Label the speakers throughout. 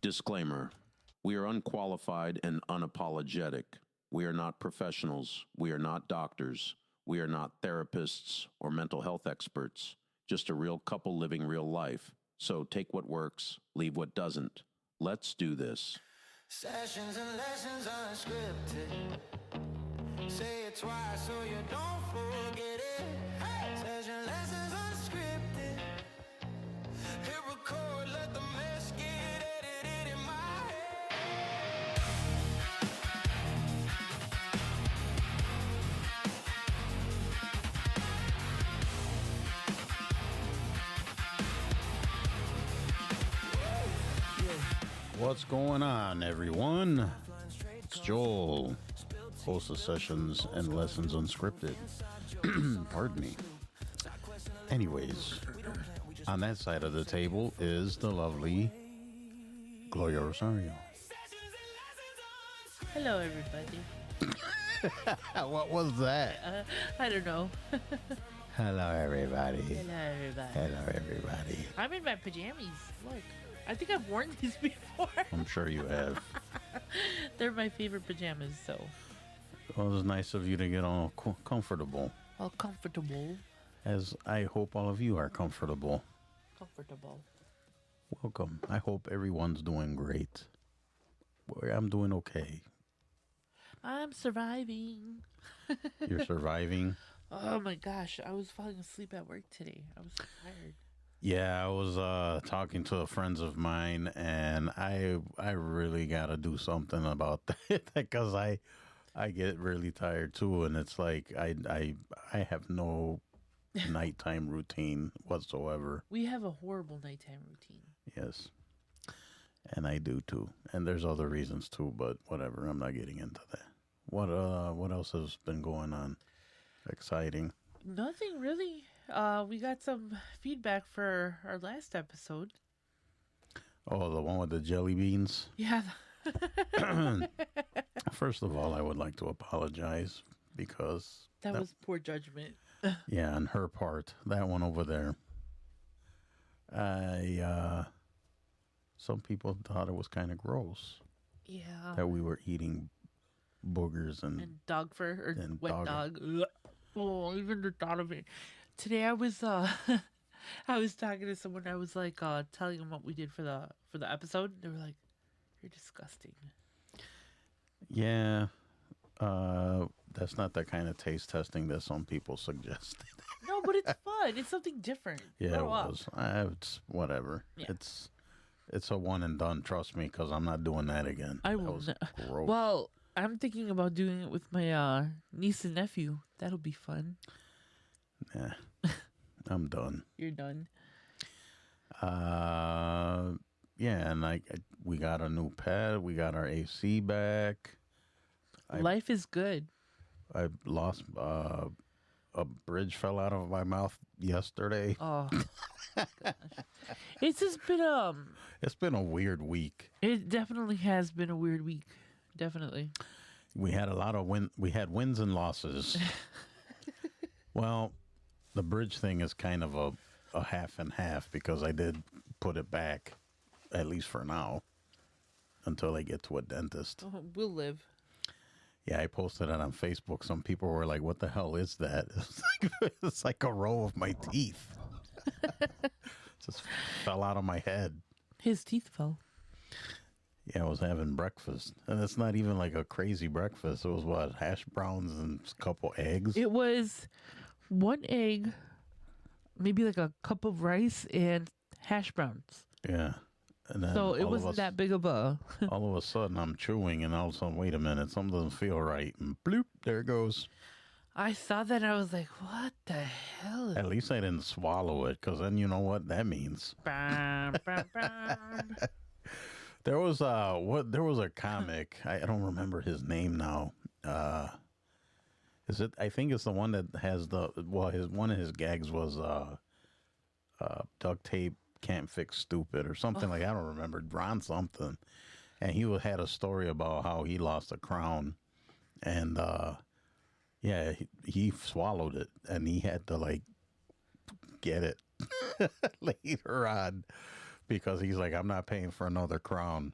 Speaker 1: Disclaimer. We are unqualified and unapologetic. We are not professionals. We are not doctors. We are not therapists or mental health experts. Just a real couple living real life. So take what works, leave what doesn't. Let's do this.
Speaker 2: Sessions and lessons unscripted. Say it twice so you don't forget it. Hey! Session lessons unscripted. Hit record, let the mess get edited in my head.
Speaker 3: What's going on, everyone? It's Joel, host of Sessions and Lessons Unscripted. Pardon me. Anyways, on that side of the table is the lovely Gloria Rosario.
Speaker 4: Hello, everybody.
Speaker 3: What was that?
Speaker 4: I don't know.
Speaker 3: Hello, everybody.
Speaker 4: Hello, everybody.
Speaker 3: Hello, everybody.
Speaker 4: I'm in my pajamas. Look, I think I've worn these before.
Speaker 3: I'm sure you have.
Speaker 4: They're my favorite pajamas, so
Speaker 3: Well, it was nice of you to get all comfortable,
Speaker 4: all comfortable.
Speaker 3: as I hope all of you are comfortable.
Speaker 4: Comfortable.
Speaker 3: Welcome. I hope everyone's doing great. Boy, I'm doing okay.
Speaker 4: I'm surviving.
Speaker 3: You're surviving?
Speaker 4: Oh my gosh, I was falling asleep at work today. I was so tired.
Speaker 3: Yeah, I was talking to friends of mine, and I really got to do something about that because I get really tired too, and it's like I have no nighttime routine whatsoever.
Speaker 4: We have a horrible nighttime routine.
Speaker 3: Yes, and I do too, and there's other reasons too, but whatever. I'm not getting into that. What else has been going on? Exciting.
Speaker 4: Nothing really. We got some feedback for our last episode.
Speaker 3: Oh, the one with the jelly beans?
Speaker 4: Yeah.
Speaker 3: First of all, I would like to apologize because
Speaker 4: That was poor judgment.
Speaker 3: yeah, on her part, that one over there. Some people thought it was kind of gross
Speaker 4: Yeah.
Speaker 3: that we were eating boogers and
Speaker 4: Dog fur or
Speaker 3: And
Speaker 4: wet
Speaker 3: dog.
Speaker 4: dog. Ugh. Oh, even the thought of it. Today I was I was talking to someone. I was like telling them what we did for the episode. They were like, "You're disgusting."
Speaker 3: yeah. That's not the kind of taste testing that some people suggest.
Speaker 4: No, but it's fun. It's something different.
Speaker 3: Yeah, it
Speaker 4: Grow up.
Speaker 3: was. It's whatever.
Speaker 4: Yeah.
Speaker 3: It's a one and done. Trust me, because I'm not doing that again.
Speaker 4: I
Speaker 3: That
Speaker 4: will.
Speaker 3: was
Speaker 4: not.
Speaker 3: gross.
Speaker 4: Well, I'm thinking about doing it with my niece and nephew. That'll be fun.
Speaker 3: Nah, I'm done.
Speaker 4: You're done.
Speaker 3: Yeah, and we got a new pet. We got our AC back.
Speaker 4: Life is good.
Speaker 3: I lost a bridge fell out of my mouth yesterday.
Speaker 4: Oh, gosh. It's just been
Speaker 3: It's been a weird week.
Speaker 4: It definitely has been a weird week. Definitely.
Speaker 3: We had a lot of we had wins and losses. Well, the bridge thing is kind of a half and half because I did put it back, at least for now, until I get to a dentist.
Speaker 4: We'll live.
Speaker 3: Yeah, I posted it on Facebook. Some people were like, "What the hell is that?" It's like a row of my teeth. Just fell out of my head.
Speaker 4: His teeth fell.
Speaker 3: Yeah, I was having breakfast, and it's not even like a crazy breakfast. It was what, hash browns and a couple eggs.
Speaker 4: It was one egg, maybe like a cup of rice and hash browns.
Speaker 3: Yeah, and then
Speaker 4: So it
Speaker 3: all of
Speaker 4: wasn't that big of a.
Speaker 3: all of a sudden, I'm chewing, and all of a sudden, wait a minute, something doesn't feel right, and bloop, there it goes.
Speaker 4: I saw that and I was like, what the hell?
Speaker 3: At least I didn't swallow it, because then you know what that means.
Speaker 4: Bam, bam, bam.
Speaker 3: There was a comic. I don't remember his name now. Is it? I think it's the one that has one of his gags was duct tape can't fix stupid or something like I don't remember. Ron something, and he had a story about how he lost a crown, and yeah, he swallowed it, and he had to like get it later on because he's like, I'm not paying for another crown.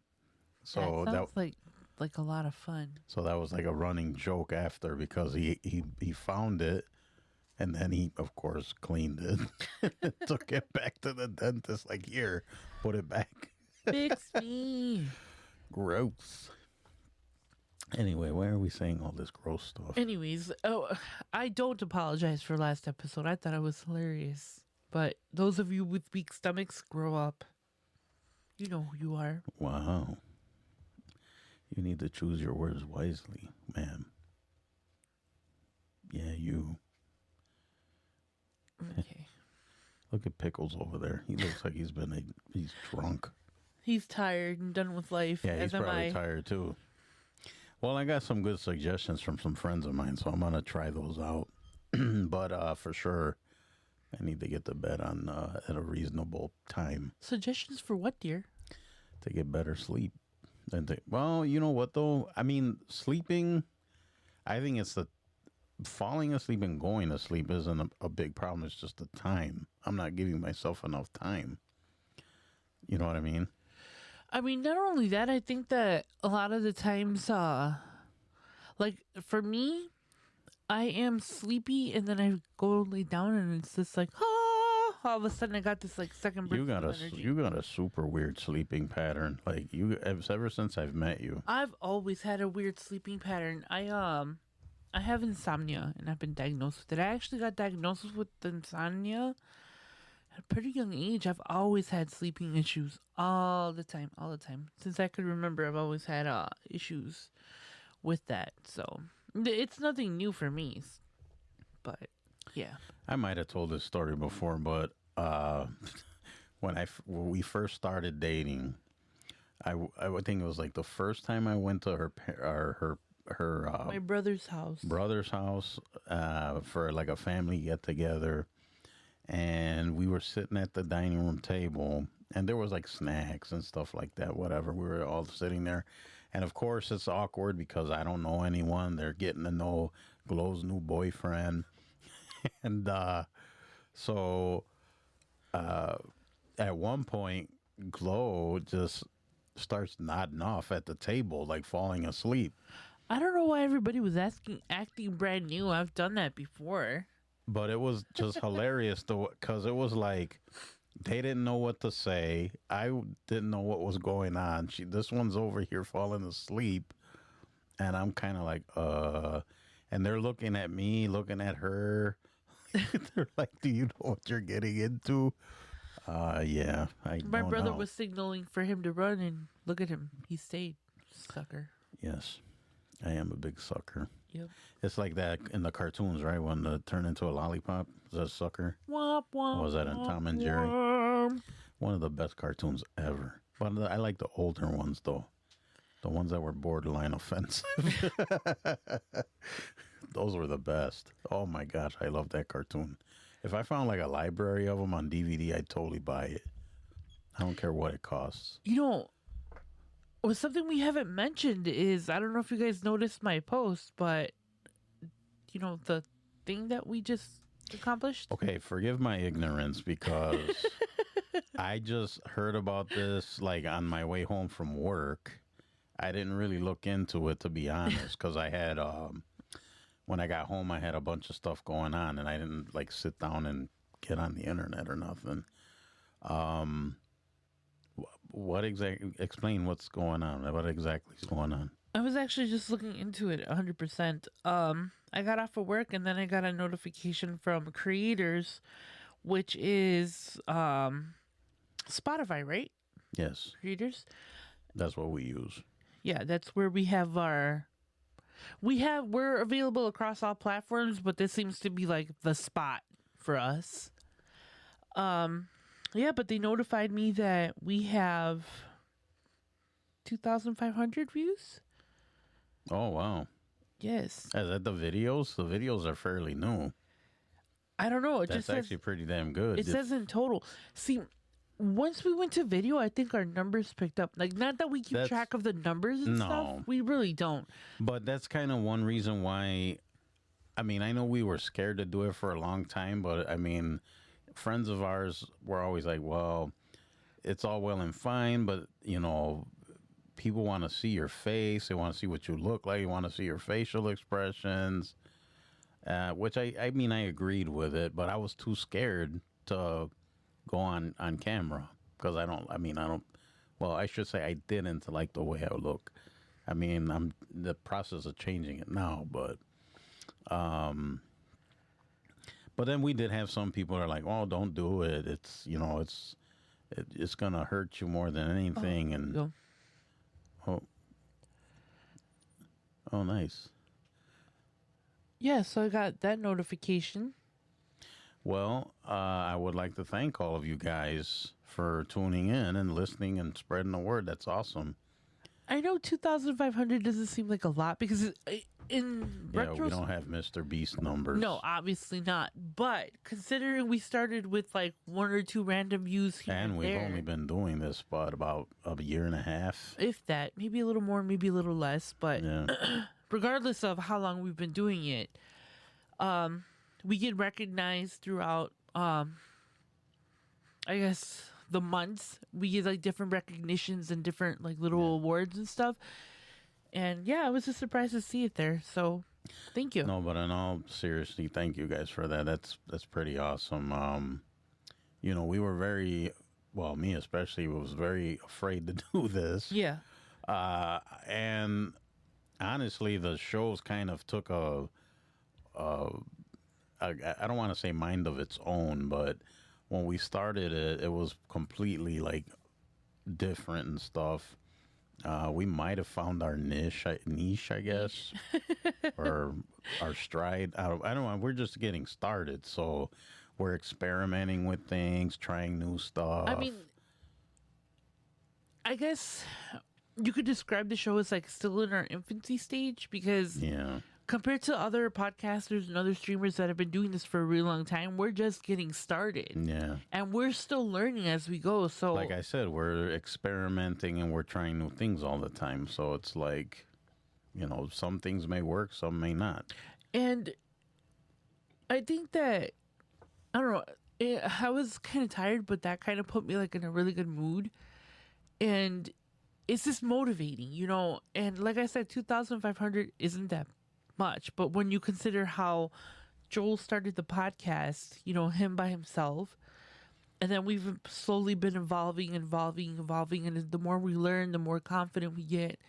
Speaker 3: So
Speaker 4: that sounds like a lot of fun.
Speaker 3: so that was like a running joke after, because he found it, and then he of course cleaned it, took it back to the dentist. Like, here, put it back.
Speaker 4: Fix me.
Speaker 3: Gross. Anyway, why are we saying all this gross stuff?
Speaker 4: Anyways, I don't apologize for last episode. I thought it was hilarious. But those of you with weak stomachs, grow up. You know who you are.
Speaker 3: Wow. You need to choose your words wisely, ma'am. Yeah, you.
Speaker 4: Okay.
Speaker 3: Look at Pickles over there. He looks like he's drunk.
Speaker 4: He's tired and done with life.
Speaker 3: Yeah, he's
Speaker 4: as am
Speaker 3: probably
Speaker 4: I.
Speaker 3: tired too. Well, I got some good suggestions from some friends of mine, so I'm gonna try those out. But for sure, I need to get to bed on at a reasonable time
Speaker 4: Suggestions for what, dear?
Speaker 3: to get better sleep. Well, you know what though? I mean, sleeping. I think it's the falling asleep and going to sleep isn't a big problem. It's just the time. I'm not giving myself enough time. You know what I mean?
Speaker 4: I mean, not only that, I think that a lot of the times, like for me, I am sleepy and then I go lay down and it's just like, all of a sudden I got this like second burst
Speaker 3: You got
Speaker 4: of
Speaker 3: a
Speaker 4: energy.
Speaker 3: you got a super weird sleeping pattern. Like ever since I've met you.
Speaker 4: I've always had a weird sleeping pattern. I have insomnia and I've been diagnosed with it. I actually got diagnosed with insomnia at a pretty young age. I've always had sleeping issues all the time. Since I could remember, I've always had issues with that. So it's nothing new for me. But yeah.
Speaker 3: I might have told this story before, but when we first started dating, I would think it was like the first time I went to her
Speaker 4: My brother's house.
Speaker 3: brother's house for like a family get together, and we were sitting at the dining room table, and there was like snacks and stuff like that. Whatever, we were all sitting there, and of course it's awkward because I don't know anyone. They're getting to know Glow's new boyfriend. And so at one point, Glow just starts nodding off at the table, like falling asleep.
Speaker 4: I don't know why everybody was acting brand new. I've done that before.
Speaker 3: But it was just hilarious because it was like they didn't know what to say. I didn't know what was going on. This one's over here falling asleep, and I'm kind of like, and they're looking at me, looking at her. They're like, do you know what you're getting into? Yeah.
Speaker 4: My
Speaker 3: don't
Speaker 4: brother
Speaker 3: know.
Speaker 4: was signaling for him to run, and look at him. He stayed. Sucker.
Speaker 3: Yes. I am a big sucker.
Speaker 4: Yep.
Speaker 3: It's like that in the cartoons, right? When they turn into a lollipop. Is that a sucker?
Speaker 4: Womp, womp,
Speaker 3: Was that in
Speaker 4: womp,
Speaker 3: Tom and Jerry?
Speaker 4: womp.
Speaker 3: One of the best cartoons ever. But I like the older ones, though. The ones that were borderline offensive. Those were the best. Oh, my gosh. I love that cartoon. If I found like a library of them on DVD, I'd totally buy it. I don't care what it costs.
Speaker 4: You know, something we haven't mentioned is, I don't know if you guys noticed my post, but, you know, the thing that we just accomplished?
Speaker 3: Okay, forgive my ignorance because I just heard about this like on my way home from work. I didn't really look into it, to be honest, because I had, when I got home, I had a bunch of stuff going on and I didn't like sit down and get on the internet or nothing. What exactly, explain what's going on. What exactly is going on?
Speaker 4: I was actually just looking into it 100%. I got off of work and then I got a notification from Creators, which is Spotify, right?
Speaker 3: Yes,
Speaker 4: Creators?
Speaker 3: that's what we use.
Speaker 4: Yeah, that's where we have we're available across all platforms, but this seems to be like the spot for us. Yeah, but they notified me that we have 2,500 views.
Speaker 3: Oh, wow.
Speaker 4: Yes.
Speaker 3: Is that the videos? The videos are fairly new.
Speaker 4: I don't know. It
Speaker 3: That's
Speaker 4: just says,
Speaker 3: actually pretty damn good.
Speaker 4: it says in total. See, once we went to video, I think our numbers picked up. Like, not that we keep
Speaker 3: That's-
Speaker 4: track of the numbers and
Speaker 3: No.
Speaker 4: stuff. We really don't.
Speaker 3: But that's kind of one reason why. I mean, I know we were scared to do it for a long time, but I mean, friends of ours were always like, well, it's all well and fine, but you know, people want to see your face. They want to see what you look like. You want to see your facial expressions, which I mean, I agreed with it, but I was too scared to go on camera because I don't. Well, I should say I didn't like the way I look. I mean, I'm the process of changing it now, but then we did have some people that are like, "Oh, don't do it. It's it's gonna hurt you more than anything." And
Speaker 4: Go.
Speaker 3: oh, nice.
Speaker 4: Yeah, so I got that notification.
Speaker 3: Well, I would like to thank all of you guys for tuning in and listening and spreading the word. That's awesome.
Speaker 4: I know 2,500 doesn't seem like a lot because in
Speaker 3: Yeah, we don't have Mr. Beast numbers.
Speaker 4: No, obviously not. But considering we started with like 1 or 2 random views here
Speaker 3: And we've
Speaker 4: there,
Speaker 3: only been doing this, but about a year and a half.
Speaker 4: if that, maybe a little more, maybe a little less, but
Speaker 3: Yeah.
Speaker 4: regardless of how long we've been doing it, we get recognized throughout, I guess, the months. We get like different recognitions and different like little awards and stuff. And yeah, I was just surprised to see it there. So thank you.
Speaker 3: No, but in all seriously, thank you guys for that. That's pretty awesome. You know, we were me especially, was very afraid to do this.
Speaker 4: Yeah.
Speaker 3: And honestly, the shows kind of took I don't want to say mind of its own, but when we started it, it was completely like different and stuff. We might have found our niche, I guess, or our stride. I don't know. We're just getting started, so we're experimenting with things, trying new stuff.
Speaker 4: I mean, I guess you could describe the show as like still in our infancy stage because
Speaker 3: yeah.
Speaker 4: compared to other podcasters and other streamers that have been doing this for a really long time, we're just getting started.
Speaker 3: Yeah.
Speaker 4: And we're still learning as we go. So
Speaker 3: Like I said, we're experimenting and we're trying new things all the time. So it's like, you know, some things may work, some may not.
Speaker 4: And I think that, I don't know, I was kind of tired, but that kind of put me like in a really good mood. And it's just motivating, you know. And like I said, 2,500 isn't that much. But when you consider how Joel started the podcast, you know, him by himself, and then we've slowly been evolving. And the more we learn, the more confident we get.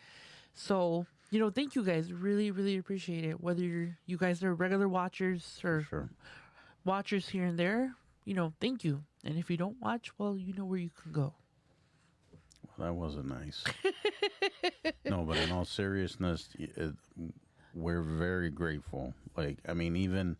Speaker 4: So, you know, thank you guys. Really, really appreciate it. Whether you guys are regular watchers or
Speaker 3: Sure.
Speaker 4: watchers here and there, you know, thank you. And if you don't watch, well, you know where you can go.
Speaker 3: Well, that wasn't nice. No, but in all seriousness, we're very grateful. Like, I mean,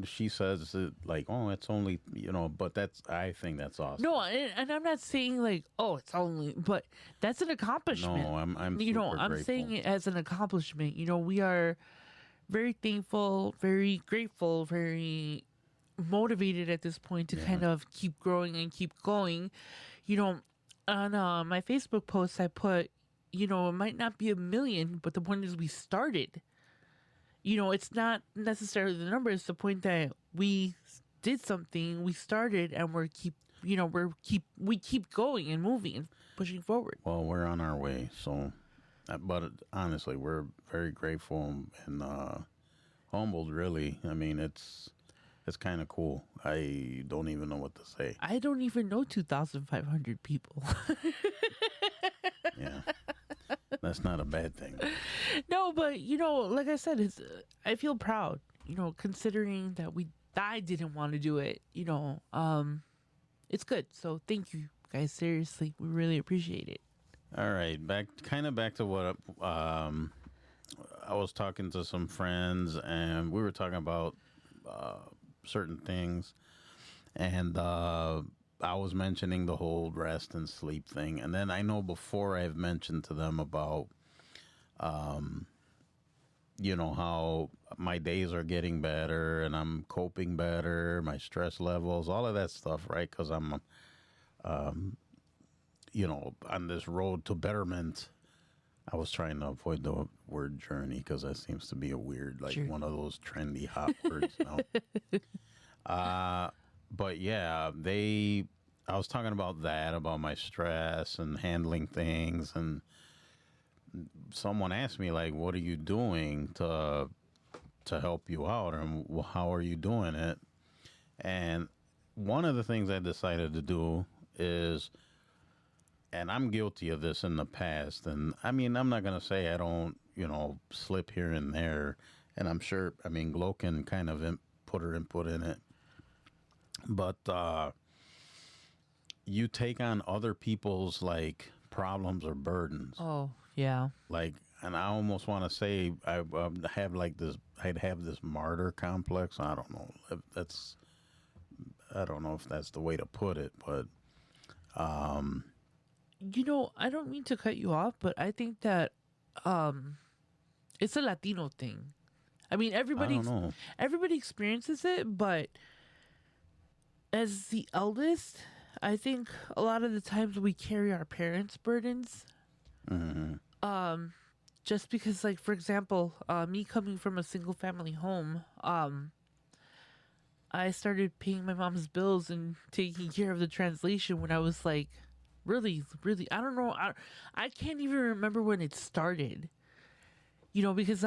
Speaker 3: she says it like, oh, it's only, you know, but I think that's awesome.
Speaker 4: No, and I'm not saying like, oh, it's only, but that's an accomplishment.
Speaker 3: No, I'm
Speaker 4: you know,
Speaker 3: super
Speaker 4: I'm
Speaker 3: grateful.
Speaker 4: saying it as an accomplishment. You know, we are very thankful, very grateful, very motivated at this point to kind of keep growing and keep going. You know, on my Facebook post, I put, you know, it might not be 1 million, but the point is we started. You know, it's not necessarily the number. It's the point that we did something, we started, and we keep going and moving and pushing forward.
Speaker 3: Well, we're on our way. So, but honestly, we're very grateful and humbled. Really, I mean, it's kind of cool. I don't even know what to say.
Speaker 4: I don't even know 2,500 people.
Speaker 3: Yeah, that's not a bad thing.
Speaker 4: No, but you know, like I said, I feel proud. You know, considering that I didn't want to do it. You know, it's good. So thank you guys. Seriously, we really appreciate it.
Speaker 3: All right, back to what I was talking to some friends, and we were talking about certain things, and I was mentioning the whole rest and sleep thing, and then I know before I've mentioned to them about you know, how my days are getting better and I'm coping better, my stress levels, all of that stuff, right? Because I'm you know, on this road to betterment. I was trying to avoid the word journey because that seems to be a weird, like
Speaker 4: Sure.
Speaker 3: one of those trendy hot words now. But yeah, they I was talking about that, about my stress and handling things, and someone asked me like, "What are you doing to help you out, and how are you doing it?" And one of the things I decided to do is, and I'm guilty of this in the past, and I mean, I'm not gonna say I don't, slip here and there, and I'm sure, I mean, Glo can kind of put her input in it, but you take on other people's like problems or burdens.
Speaker 4: Oh, yeah.
Speaker 3: Like, and I almost want to say I have like this. I'd have this martyr complex. I don't know if that's. I don't know if that's the way to put it, but
Speaker 4: I don't mean to cut you off, but I think that it's a Latino thing. I mean,
Speaker 3: I don't know.
Speaker 4: everybody experiences it, but as the eldest, I think a lot of the times we carry our parents' burdens. Just because, like, for example, me coming from a single family home, I started paying my mom's bills and taking care of the translation when I was like really, really, I don't know. I can't even remember when it started, because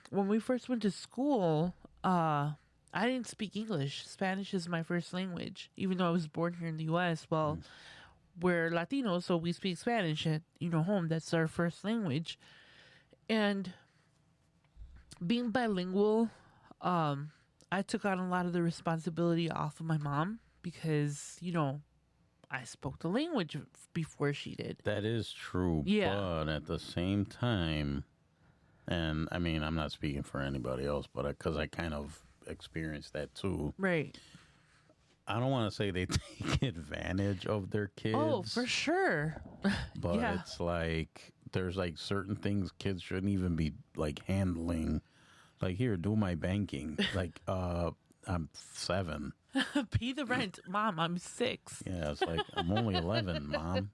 Speaker 4: when we first went to school, I didn't speak English. Spanish is my first language, even though I was born here in the U.S. Well, we're Latinos, so we speak Spanish at, home. That's our first language. And being bilingual, I took on a lot of the responsibility off of my mom because, I spoke the language before she did.
Speaker 3: That is true.
Speaker 4: Yeah.
Speaker 3: But at the same time, and I mean, I'm not speaking for anybody else, but because I kind of experienced that too.
Speaker 4: Right.
Speaker 3: I don't want to say they take advantage of their kids.
Speaker 4: Oh, for sure.
Speaker 3: But
Speaker 4: Yeah.
Speaker 3: it's like there's like certain things kids shouldn't even be like handling. Like, here, do my banking. Like, I'm 7.
Speaker 4: Pay the rent. Mom, I'm 6.
Speaker 3: Yeah, it's like I'm only 11, Mom.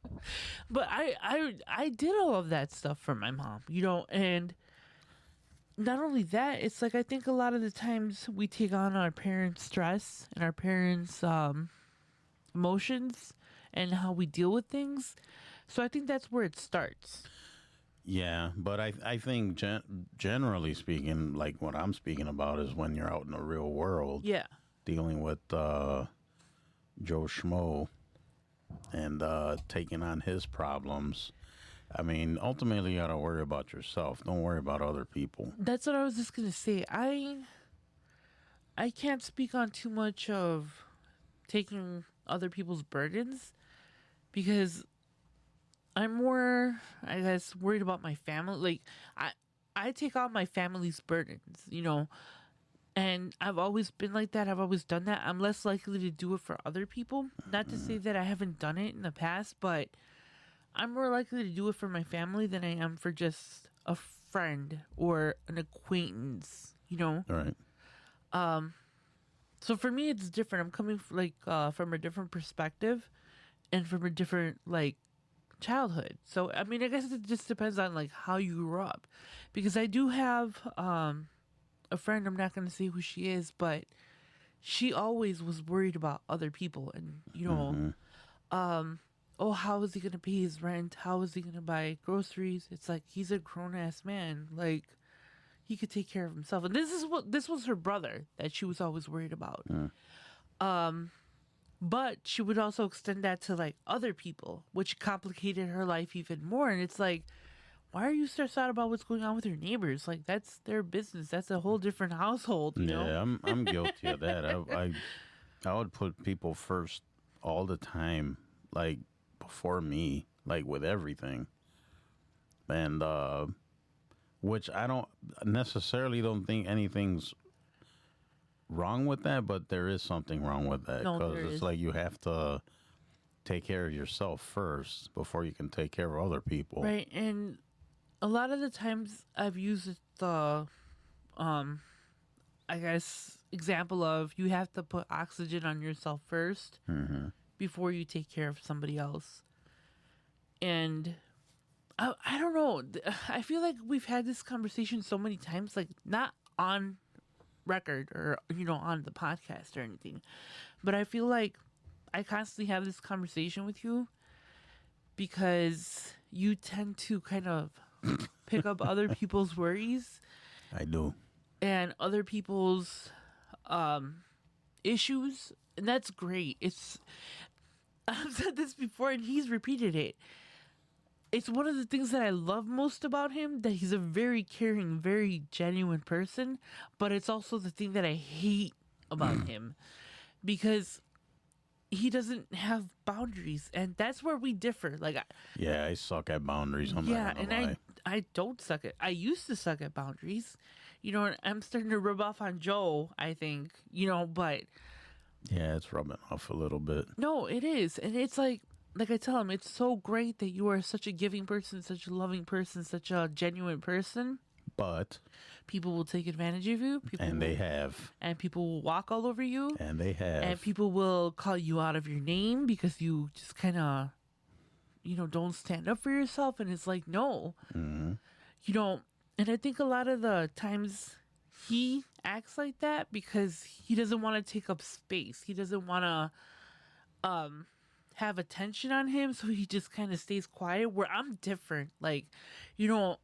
Speaker 4: But I did all of that stuff for my mom, and not only that, it's like I think a lot of the times we take on our parents' stress and our parents' emotions and how we deal with things. So I think that's where it starts.
Speaker 3: Yeah, but I think generally speaking, like what I'm speaking about is when you're out in the real world
Speaker 4: Yeah.
Speaker 3: dealing with Joe Schmo and taking on his problems. I mean, ultimately, you got to worry about yourself. Don't worry about other people.
Speaker 4: That's what I was just gonna say. I can't speak on too much of taking other people's burdens because I'm more, I guess, worried about my family. Like I take on my family's burdens, and I've always been like that. I've always done that. I'm less likely to do it for other people. Not to say that I haven't done it in the past, but I'm more likely to do it for my family than I am for just a friend or an acquaintance,
Speaker 3: All right.
Speaker 4: So for me, it's different. I'm coming from a different perspective and from a different childhood. So I mean, I guess it just depends on how you grew up, because I do have a friend. I'm not going to say who she is, but she always was worried about other people, and oh, how is he going to pay his rent? How is he going to buy groceries? It's like, he's a grown ass man. Like, he could take care of himself. And this was her brother that she was always worried about. But she would also extend that to other people, which complicated her life even more. And it's like, why are you stressed out about what's going on with your neighbors? Like, that's their business. That's a whole different household. You know?
Speaker 3: Yeah, I'm guilty of that. I would put people first all the time, before me, with everything. And which I don't necessarily don't think anything's wrong with that, but there is something wrong with that,
Speaker 4: No,
Speaker 3: because
Speaker 4: there
Speaker 3: it's
Speaker 4: is.
Speaker 3: like you have to take care of yourself first before you can take care of other people.
Speaker 4: Right. And a lot of the times I've used the, I guess, example of you have to put oxygen on yourself first before you take care of somebody else. And I don't know. I feel like we've had this conversation so many times, not on record or, on the podcast or anything. But I feel like I constantly have this conversation with you because you tend to kind of pick up other people's worries
Speaker 3: I do.
Speaker 4: and other people's issues, and that's great. It's I've said this before, and he's repeated it. It's one of the things that I love most about him, that he's a very caring, very genuine person, but it's also the thing that I hate about him because he doesn't have boundaries, and that's where we differ. Like,
Speaker 3: Yeah, I suck at boundaries. I'm
Speaker 4: yeah,
Speaker 3: not
Speaker 4: and
Speaker 3: gonna lie.
Speaker 4: I don't suck at. I used to suck at boundaries, you know. And I'm starting to rub off on Joe. I think, you know, but
Speaker 3: Yeah, it's rubbing off a little bit.
Speaker 4: no, it is, and it's like I tell him, it's so great that you are such a giving person, such a loving person, such a genuine person.
Speaker 3: But
Speaker 4: People will take advantage of you. People
Speaker 3: and
Speaker 4: will,
Speaker 3: they have.
Speaker 4: and people will walk all over you,
Speaker 3: And they have.
Speaker 4: and people will call you out of your name because you just kind of, you know, don't stand up for yourself. And it's like, no,
Speaker 3: Mhm.
Speaker 4: you know. And I think a lot of the times he acts like that because he doesn't want to take up space. He doesn't want to have attention on him, so he just kind of stays quiet. Where I'm different. Like, you know,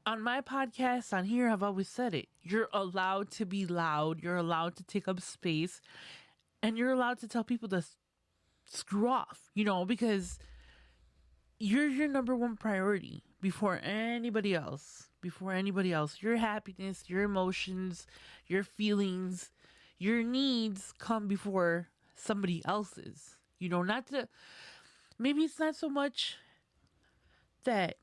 Speaker 4: on my podcast on here, I've always said it. You're allowed to be loud. You're allowed to take up space, and you're allowed to tell people to screw off. You know, because you're your number one priority before anybody else. Before anybody else, your happiness, your emotions, your feelings, your needs come before somebody else's. You know, not to. Maybe it's not so much that.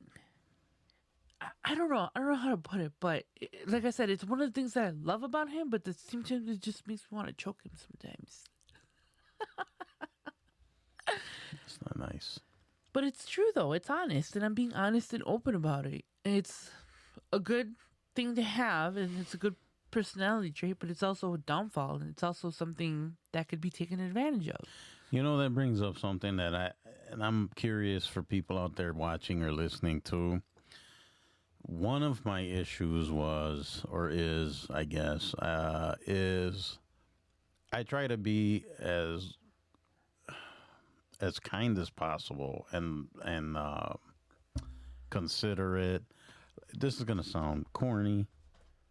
Speaker 4: I don't know. I don't know how to put it, but like I said, it's one of the things that I love about him. But at the same time, it just makes me want to choke him sometimes.
Speaker 3: It's not nice.
Speaker 4: But it's true though. It's honest, and I'm being honest and open about it. And it's a good thing to have, and it's a good personality trait. But it's also a downfall, and it's also something that could be taken advantage of.
Speaker 3: You know, that brings up something that I'm curious for people out there watching or listening to. One of my issues was, or is, I guess, is I try to be as kind as possible and considerate. This is gonna sound corny,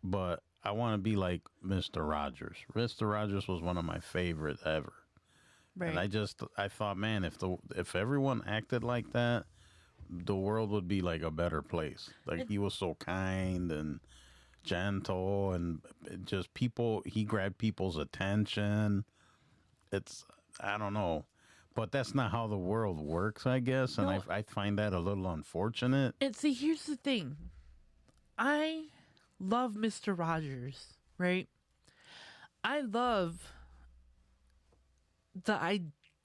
Speaker 3: but I want to be like Mr. Rogers. Mr. Rogers was one of my favorite ever.
Speaker 4: Right.
Speaker 3: And I thought, man, if everyone acted like that, the world would be like a better place. Like, he was so kind and gentle, and just he grabbed people's attention. I don't know, but that's not how the world works, I guess. And
Speaker 4: No.
Speaker 3: I find that a little unfortunate.
Speaker 4: And see, here's the thing. I love Mr. Rogers, right? I love the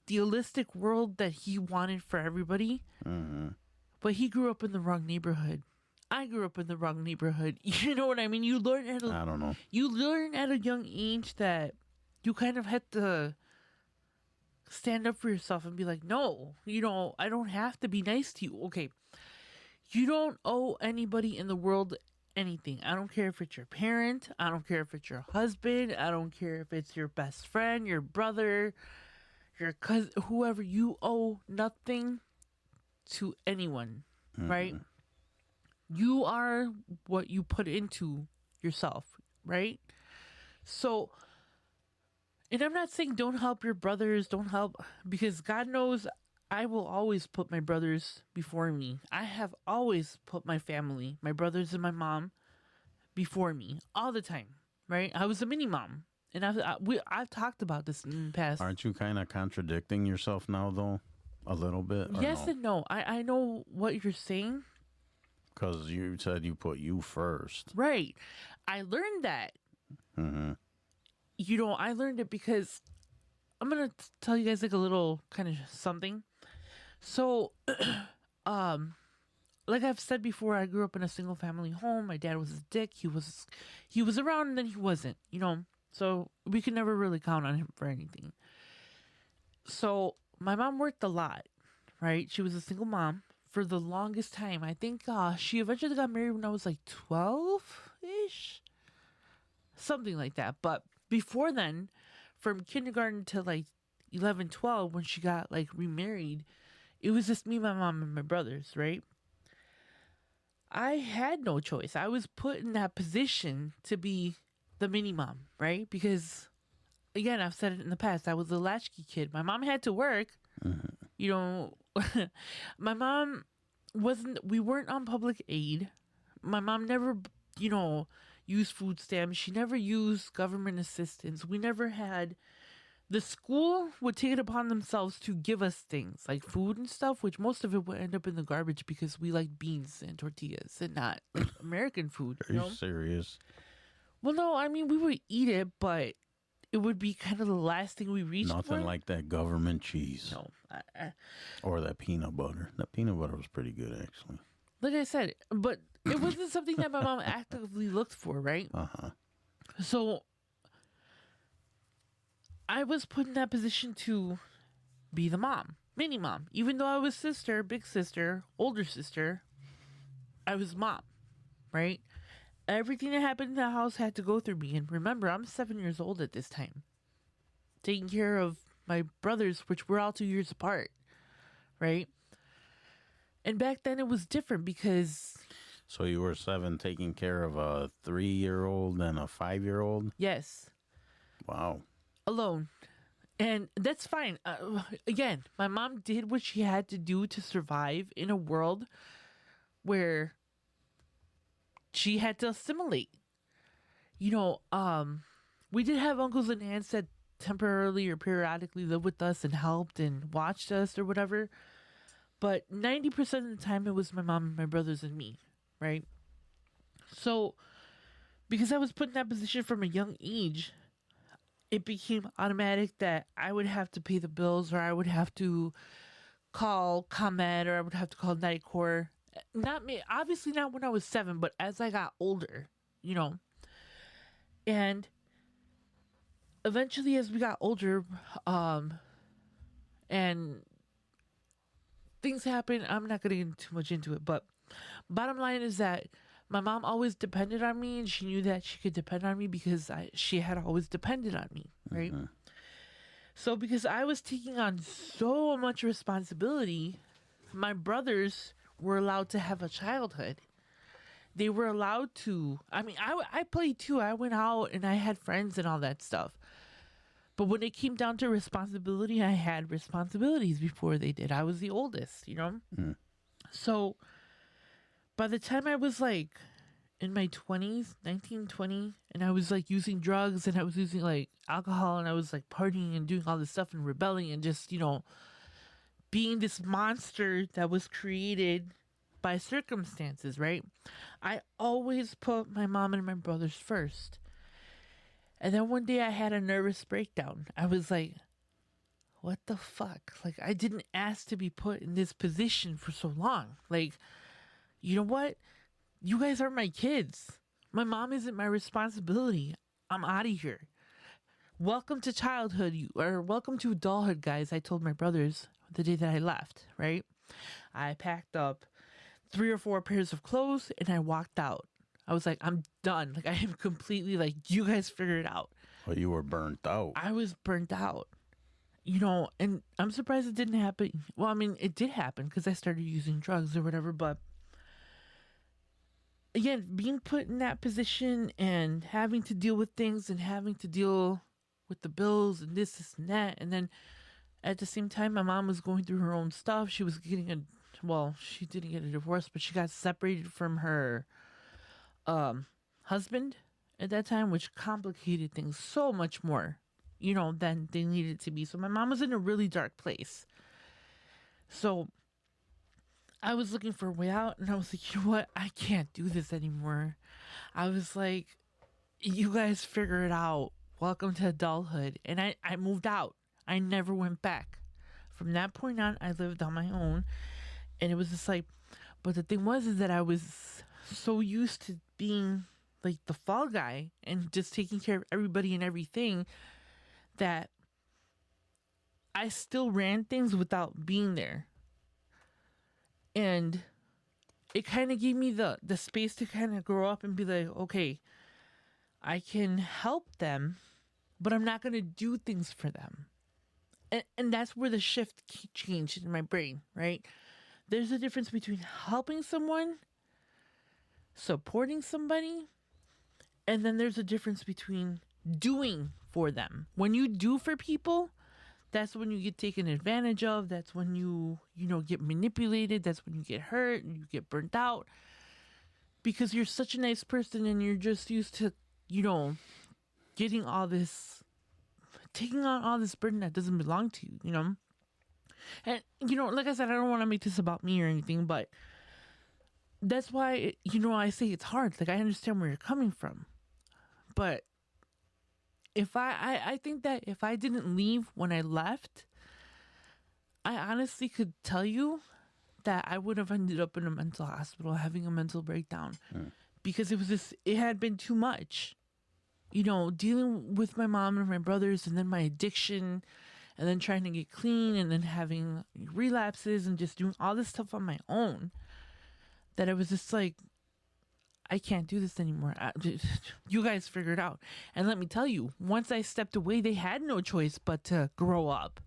Speaker 4: idealistic world that he wanted for everybody, but he grew up in the wrong neighborhood. I grew up in the wrong neighborhood. You know what I mean? You learn
Speaker 3: I don't know.
Speaker 4: at a young age that you kind of had to stand up for yourself and be like, no, you know, I don't have to be nice to you. Okay. You don't owe anybody in the world anything. I don't care if it's your parent. I don't care if it's your husband. I don't care if it's your best friend, your brother, your cousin, whoever. You owe nothing to anyone, right? You are what you put into yourself, right? So, and I'm not saying don't help your brothers, don't help, because God knows I will always put my brothers before me. I have always put my family, my brothers and my mom, before me all the time, right? I was a mini mom, and I've talked about this in the past.
Speaker 3: Aren't you kind of contradicting yourself now, though? A little bit?
Speaker 4: Yes and no. I know what you're saying.
Speaker 3: Because you said you put you first.
Speaker 4: Right. I learned that.
Speaker 3: Mm-hmm.
Speaker 4: You know, I learned it because I'm going to tell you guys like a little kind of something. So, like I've said before, I grew up in a single family home. My dad was a dick. He was around and then he wasn't, you know. So, we could never really count on him for anything. So, my mom worked a lot, right? She was a single mom for the longest time. I think she eventually got married when I was like 12-ish. Something like that. But before then, from kindergarten to like 11, 12, when she got like remarried, it was just me, my mom, and my brothers, right? I had no choice. I was put in that position to be the mini mom, right? Because, again, I've said it in the past, I was a latchkey kid. My mom had to work. You know, my mom we weren't on public aid. My mom never, you know, used food stamps. She never used government assistance. We never had, the school would take it upon themselves to give us things like food and stuff, which most of it would end up in the garbage because we like beans and tortillas and not like American food.
Speaker 3: Are you serious?
Speaker 4: Well, no, I mean, we would eat it, but it would be kind of the last thing we reached
Speaker 3: Nothing
Speaker 4: for.
Speaker 3: like that government cheese.
Speaker 4: No.
Speaker 3: Or that peanut butter. That peanut butter was pretty good, actually.
Speaker 4: Like I said, but it wasn't something that my mom actively looked for, right?
Speaker 3: Uh-huh.
Speaker 4: So I was put in that position to be the mom, mini mom. Even though I was sister, big sister, older sister, I was mom, right? Everything that happened in the house had to go through me. And remember, I'm 7 years old at this time, taking care of my brothers, which were all 2 years apart, right? And back then it was different because...
Speaker 3: So you were 7 taking care of a 3-year-old and a 5-year-old?
Speaker 4: Yes.
Speaker 3: Wow.
Speaker 4: Alone. And that's fine. Again, my mom did what she had to do to survive in a world where she had to assimilate. You know, we did have uncles and aunts that temporarily or periodically lived with us and helped and watched us or whatever. But 90% of the time it was my mom and my brothers and me, right? So, because I was put in that position from a young age, it became automatic that I would have to pay the bills, or I would have to call ComEd, or I would have to call NICOR. Not me, obviously not when I was 7, but as I got older, you know. And eventually, as we got older, and things happen, I'm not going to get too much into it, but bottom line is that my mom always depended on me, and she knew that she could depend on me because she had always depended on me, right? Mm-hmm. So because I was taking on so much responsibility, my brothers were allowed to have a childhood. They were allowed to, I mean, I played too. I went out and I had friends and all that stuff. But when it came down to responsibility, I had responsibilities before they did. I was the oldest, you know? Mm. So by the time I was like in my 20s, 19, 20, and I was like using drugs and I was using like alcohol and I was like partying and doing all this stuff and rebelling and just, you know, being this monster that was created by circumstances, right? I always put my mom and my brothers first. And then one day I had a nervous breakdown. I was like, what the fuck? Like, I didn't ask to be put in this position for so long. Like, you know what? You guys are my kids. My mom isn't my responsibility. I'm out of here. Welcome to childhood, or welcome to adulthood, guys. I told my brothers the day that I left, right? I packed up 3 or 4 pairs of clothes and I walked out. I was like, I'm done. Like, I am completely like, you guys figure it out.
Speaker 3: Well, you were burnt out.
Speaker 4: I was burnt out. You know, and I'm surprised it didn't happen. Well, I mean, it did happen because I started using drugs or whatever, but again, being put in that position and having to deal with things and having to deal with the bills and this and that. And then at the same time, my mom was going through her own stuff. She was getting she didn't get a divorce, but she got separated from her husband at that time, which complicated things so much more, you know, than they needed to be. So my mom was in a really dark place. So I was looking for a way out, and I was like, you know what? I can't do this anymore. I was like, you guys figure it out. Welcome to adulthood. And I moved out. I never went back. From that point on, I lived on my own. And it was just like, but the thing was is that I was so used to being like the fall guy and just taking care of everybody and everything that I still ran things without being there. And it kind of gave me the space to kind of grow up and be like, okay, I can help them, but I'm not going to do things for them. and that's where the shift changed in my brain, right? There's a difference between helping someone, supporting somebody, and then there's a difference between doing for them. When you do for people, that's when you get taken advantage of. That's when you get manipulated. That's when you get hurt and you get burnt out because you're such a nice person and you're just used to, getting all this, taking on all this burden that doesn't belong to you, And, like I said, I don't want to make this about me or anything, but that's why, I say it's hard. Like, I understand where you're coming from. But if I think that if I didn't leave when I left, I honestly could tell you that I would have ended up in a mental hospital having a mental breakdown because it had been too much. Dealing with my mom and my brothers and then my addiction and then trying to get clean and then having relapses and just doing all this stuff on my own, that I was just like, I can't do this anymore. You guys figure it out. And let me tell you, once I stepped away, they had no choice but to grow up.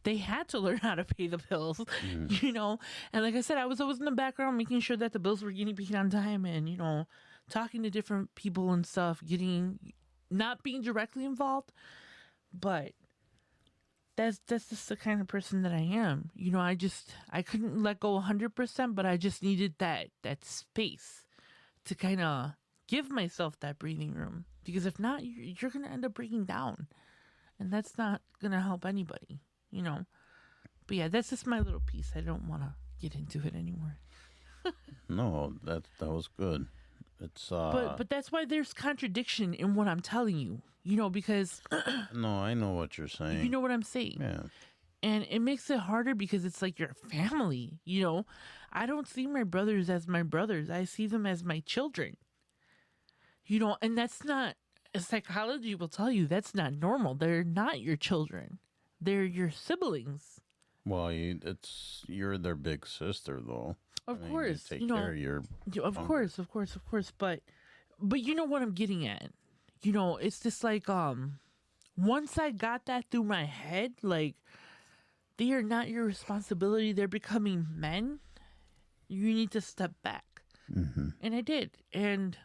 Speaker 4: They had to learn how to pay the bills, And like I said, I was always in the background making sure that the bills were getting paid on time and, talking to different people and stuff, not being directly involved. But that's just the kind of person that I am. I couldn't let go 100%, but I just needed that space to kind of give myself that breathing room, because if not, you're going to end up breaking down, and that's not going to help anybody, But yeah, that's just my little piece. I don't want to get into it anymore.
Speaker 3: No, that was good. It's
Speaker 4: but that's why there's contradiction in what I'm telling you, because
Speaker 3: no, I know what you're saying.
Speaker 4: you know what I'm saying.
Speaker 3: Yeah.
Speaker 4: And it makes it harder because it's like your family, I don't see my brothers as my brothers. I see them as my children. And that's not, psychology will tell you that's not normal. They're not your children. They're your siblings.
Speaker 3: Well, you're their big sister, though.
Speaker 4: Of course.
Speaker 3: You take care of your...
Speaker 4: Of course. But you know what I'm getting at. It's just like, once I got that through my head, like, they are not your responsibility. They're becoming men. You need to step back.
Speaker 3: Mm-hmm.
Speaker 4: And I did. And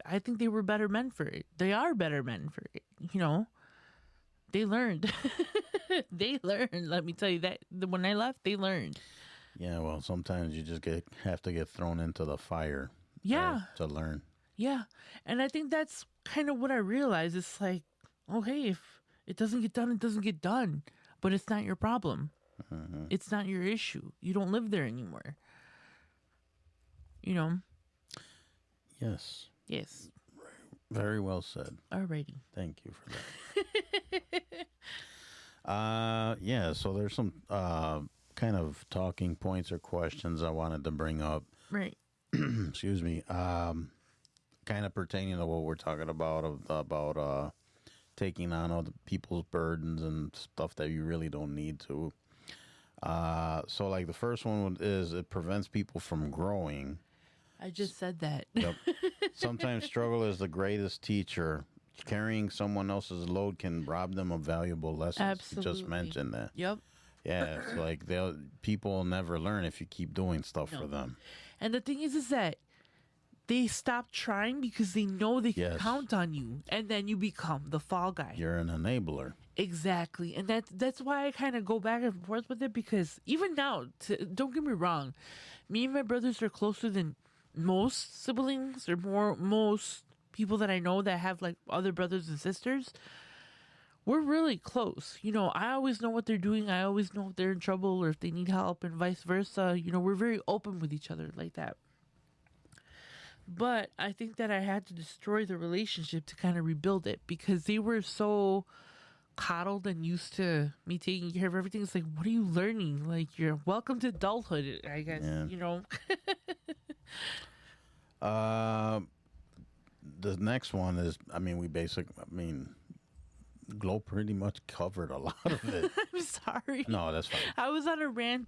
Speaker 4: I think they were better men for it. They are better men for it. They learned. They learned. Let me tell you that when I left, they learned.
Speaker 3: Yeah, well, sometimes you just have to get thrown into the fire.
Speaker 4: Yeah.
Speaker 3: To learn.
Speaker 4: Yeah. And I think that's kind of what I realized. It's like, okay, if it doesn't get done, it doesn't get done. But it's not your problem.
Speaker 3: Mm-hmm.
Speaker 4: It's not your issue. You don't live there anymore.
Speaker 3: Yes.
Speaker 4: Yes.
Speaker 3: Very well said.
Speaker 4: Alrighty.
Speaker 3: Thank you for that. Yeah, so there's some kind of talking points or questions I wanted to bring up.
Speaker 4: Right.
Speaker 3: Excuse me. Kind of pertaining to what we're talking about taking on other people's burdens and stuff that you really don't need to. So like the first one is it prevents people from growing.
Speaker 4: I just said that.
Speaker 3: Yep. Sometimes struggle is the greatest teacher. Carrying someone else's load can rob them of valuable lessons.
Speaker 4: Absolutely.
Speaker 3: You just mentioned that.
Speaker 4: Yep.
Speaker 3: Yeah, it's like people will never learn if you keep doing stuff for them.
Speaker 4: And the thing is that they stop trying because they know they can
Speaker 3: Yes.
Speaker 4: count on you, and then you become the fall guy.
Speaker 3: You're an enabler.
Speaker 4: Exactly. And that's why I kind of go back and forth with it, because even now, don't get me wrong, me and my brothers are closer than most siblings or most people that I know that have like other brothers and sisters. We're really close. I always know what they're doing. I always know if they're in trouble or if they need help, and vice versa. We're very open with each other like that. But I think that I had to destroy the relationship to kind of rebuild it, because they were so coddled and used to me taking care of everything. It's like, what are you learning? Like, you're welcome to adulthood, I guess,
Speaker 3: Yeah. The next one is, Glow pretty much covered a lot of it.
Speaker 4: I'm sorry.
Speaker 3: No, that's fine.
Speaker 4: I was on a rant.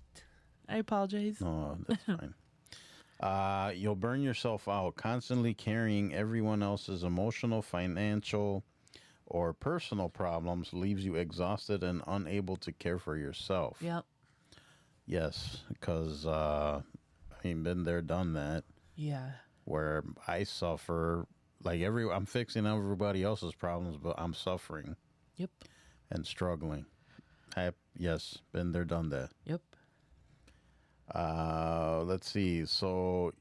Speaker 4: I apologize.
Speaker 3: No, that's fine. You'll burn yourself out constantly carrying everyone else's emotional, financial, or personal problems leaves you exhausted and unable to care for yourself.
Speaker 4: Yep.
Speaker 3: Yes, because I mean, been there, done that.
Speaker 4: Yeah.
Speaker 3: Where I suffer, like I'm fixing everybody else's problems, but I'm suffering
Speaker 4: Yep.
Speaker 3: and struggling. Yes, been there, done that.
Speaker 4: Yep.
Speaker 3: Let's see. So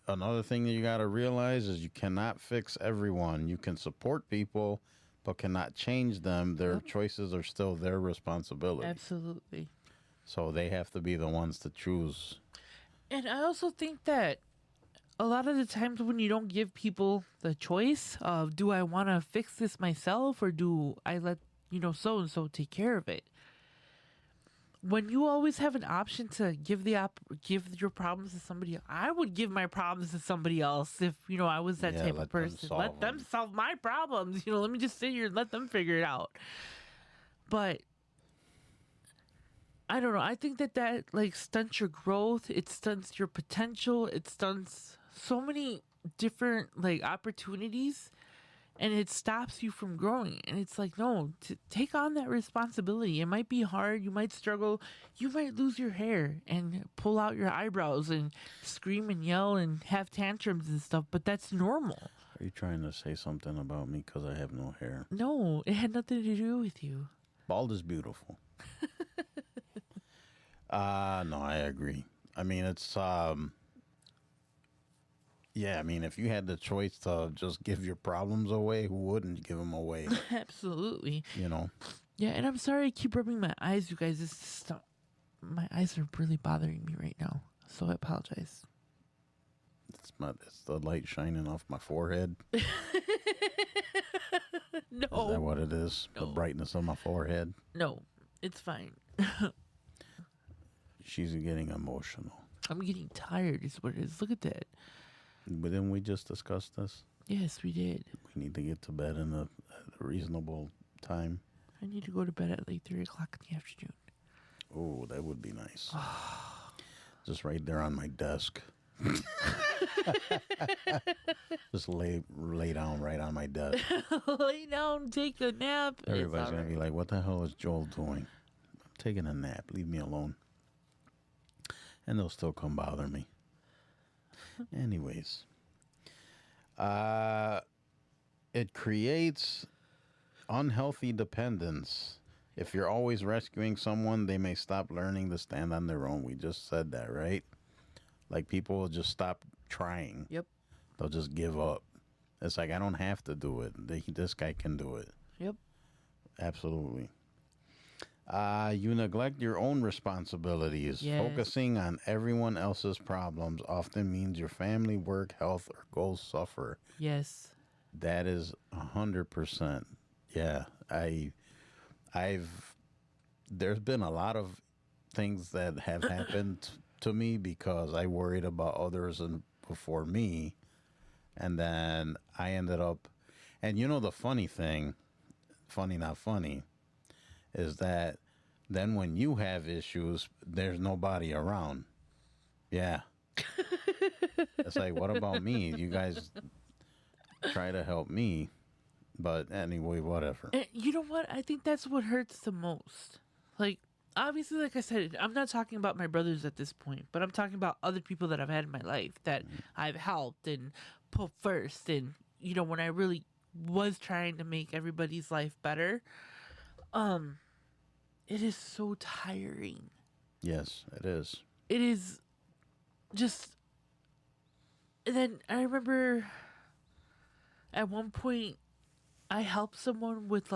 Speaker 3: another thing that you got to realize is you cannot fix everyone. You can support people, but cannot change them. Their
Speaker 4: Yep.
Speaker 3: choices are still their responsibility.
Speaker 4: Absolutely.
Speaker 3: So they have to be the ones to choose.
Speaker 4: And I also think that a lot of the times when you don't give people the choice of, do I want to fix this myself or do I let, so and so take care of it? When you always have an option to give your problems to somebody else, I would give my problems to somebody else if, I was that
Speaker 3: Yeah,
Speaker 4: type
Speaker 3: let
Speaker 4: of
Speaker 3: them
Speaker 4: person.
Speaker 3: solve
Speaker 4: Let them
Speaker 3: them.
Speaker 4: solve my problems. Let me just sit here and let them figure it out. But I don't know. I think that like stunts your growth. It stunts your potential. It stunts so many different like opportunities, and it stops you from growing. And it's like, no, to take on that responsibility. It might be hard. You might struggle. You might lose your hair and pull out your eyebrows and scream and yell and have tantrums and stuff. But that's normal.
Speaker 3: Are you trying to say something about me because I have no hair?
Speaker 4: No, it had nothing to do with you.
Speaker 3: Bald is beautiful. No, I agree. I mean, it's yeah, I mean, if you had the choice to just give your problems away, who wouldn't give them away?
Speaker 4: Absolutely. Yeah, and I'm sorry I keep rubbing my eyes, you guys. It's just, my eyes are really bothering me right now, so I apologize.
Speaker 3: It's the light shining off my forehead.
Speaker 4: No.
Speaker 3: Is that what it is?
Speaker 4: No.
Speaker 3: The brightness of my forehead?
Speaker 4: No, it's fine.
Speaker 3: She's getting emotional.
Speaker 4: I'm getting tired is what it is. Look at that.
Speaker 3: But didn't we just discuss this?
Speaker 4: Yes, we did.
Speaker 3: We need to get to bed in a reasonable time.
Speaker 4: I need to go to bed at like 3 o'clock in the afternoon.
Speaker 3: Oh, that would be nice. Just right there on my desk. Just lay down right on my desk.
Speaker 4: Lay down, take a nap. It's
Speaker 3: Everybody's
Speaker 4: all
Speaker 3: going to be
Speaker 4: right.
Speaker 3: like, what the hell is Joel doing? I'm taking a nap. Leave me alone. And they'll still come bother me. Anyways. It creates unhealthy dependence. If you're always rescuing someone, they may stop learning to stand on their own. We just said that, right? Like, people will just stop trying.
Speaker 4: Yep.
Speaker 3: They'll just give up. It's like, I don't have to do it. This guy can do it.
Speaker 4: Yep.
Speaker 3: Absolutely. You neglect your own responsibilities.
Speaker 4: Yes.
Speaker 3: Focusing on everyone else's problems often means your family, work, health, or goals suffer.
Speaker 4: Yes.
Speaker 3: That is 100%. Yeah. There's been a lot of things that have happened to me because I worried about others and before me. And then I ended up, and the funny thing, funny, not funny, is that then when you have issues, there's nobody around. Yeah. It's like, what about me? You guys try to help me. But anyway, whatever.
Speaker 4: And you know what? I think that's what hurts the most. Like, obviously, like I said, I'm not talking about my brothers at this point, but I'm talking about other people that I've had in my life that I've helped and put first. And, when I really was trying to make everybody's life better, it is so tiring.
Speaker 3: Yes, it is.
Speaker 4: It is just. And then I remember at one point I helped someone with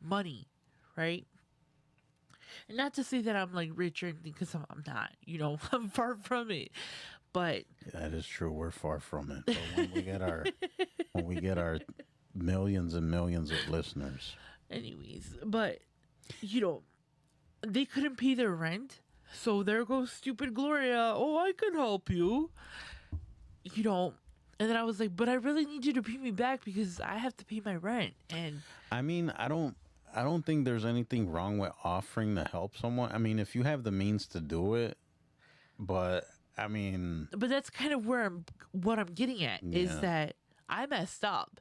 Speaker 4: money, right? And not to say that I'm like rich or anything, because I'm not. I'm far from it. But
Speaker 3: That is true. We're far from it. But when we get our millions and millions of listeners,
Speaker 4: anyways, but they couldn't pay their rent, so there goes stupid Gloria. Oh, I can help you. And then I was like, but I really need you to pay me back because I have to pay my rent. And
Speaker 3: I mean, I don't think there's anything wrong with offering to help someone. I mean, if you have the means to do it, but I mean,
Speaker 4: but that's kind of what I'm getting at is
Speaker 3: Yeah.
Speaker 4: that I messed up,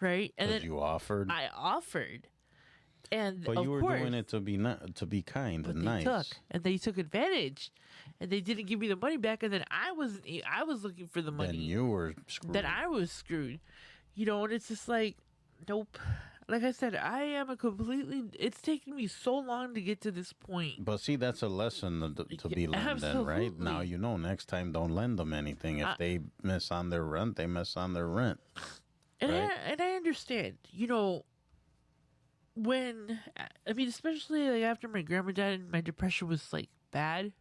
Speaker 4: right? And
Speaker 3: Because
Speaker 4: then
Speaker 3: you offered,
Speaker 4: I offered, and
Speaker 3: but
Speaker 4: of
Speaker 3: you were
Speaker 4: course,
Speaker 3: doing it to be to be kind
Speaker 4: but
Speaker 3: and
Speaker 4: they
Speaker 3: nice.
Speaker 4: they took advantage, and they didn't give me the money back, and then I was looking for the money.
Speaker 3: Then you were screwed.
Speaker 4: Then I was screwed. And it's just like, nope. Like I said, I am a completely. It's taken me so long to get to this point.
Speaker 3: But see, that's a lesson to be learned then, right? Now
Speaker 4: absolutely.
Speaker 3: you know next time don't lend them anything. If they miss on their rent, they miss on their rent.
Speaker 4: And
Speaker 3: Right.
Speaker 4: I understand. When I mean, especially like after my grandma died and my depression was like bad,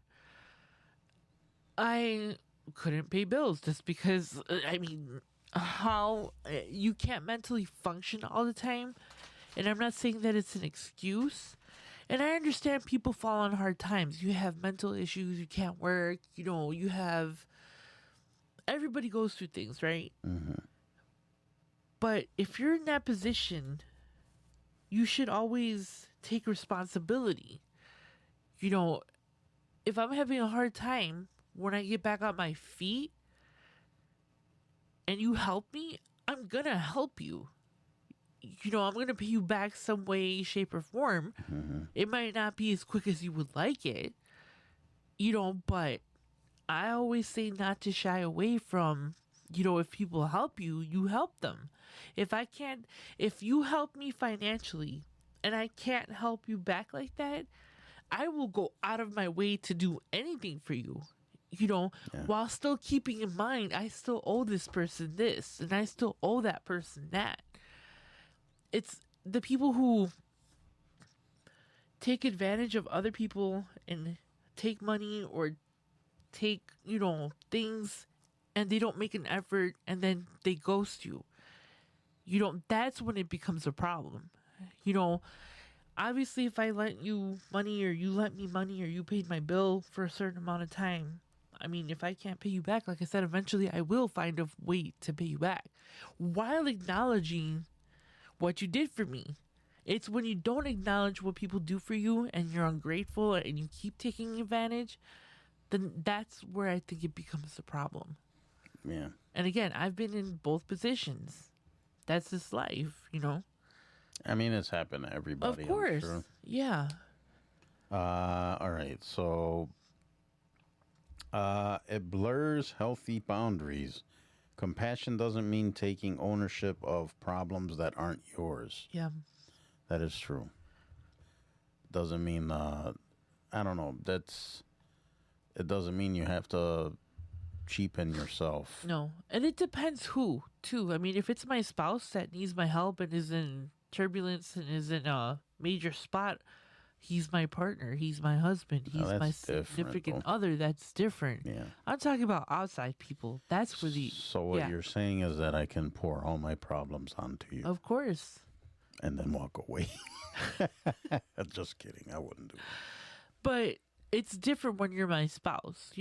Speaker 4: I couldn't pay bills just because. I mean, how you can't mentally function all the time, and I'm not saying that it's an excuse. And I understand people fall on hard times. You have mental issues. You can't work. You have. Everybody goes through things, right? But if you're in that position, you should always take responsibility. If I'm having a hard time, when I get back on my feet and you help me, I'm gonna help you. I'm gonna pay you back some way, shape, or form. It might not be as quick as you would like it, but I always say not to shy away from, if people help you, you help them. If you help me financially and I can't help you back like that, I will go out of my way to do anything for you, while still keeping in mind I still owe this person this and I still owe that person that. It's the people who take advantage of other people and take money or take, things, and they don't make an effort and then they ghost you. That's when it becomes a problem. Obviously, if I lent you money or you lent me money or you paid my bill for a certain amount of time, I mean, if I can't pay you back, like I said, eventually I will find a way to pay you back while acknowledging what you did for me. It's when you don't acknowledge what people do for you and you're ungrateful and you keep taking advantage, then that's where I think it becomes a problem.
Speaker 3: Yeah.
Speaker 4: And again, I've been in both positions. That's just life.
Speaker 3: I mean, it's happened to everybody.
Speaker 4: Of course.
Speaker 3: I'm sure.
Speaker 4: Yeah.
Speaker 3: All right. So, it blurs healthy boundaries. Compassion doesn't mean taking ownership of problems that aren't yours.
Speaker 4: Yeah.
Speaker 3: That is true. Doesn't mean, I don't know. It doesn't mean you have to cheapen yourself.
Speaker 4: No. And it depends who, too. I mean, if it's my spouse that needs my help and is in turbulence and is in a major spot, he's my partner. He's my husband. He's my
Speaker 3: that's different,
Speaker 4: significant
Speaker 3: though.
Speaker 4: other. That's different.
Speaker 3: Yeah.
Speaker 4: I'm talking about outside people. That's where
Speaker 3: So what
Speaker 4: yeah.
Speaker 3: you're saying is that I can pour all my problems onto you
Speaker 4: Of course.
Speaker 3: and then walk away. Just kidding. I wouldn't do it.
Speaker 4: But it's different when you're my spouse.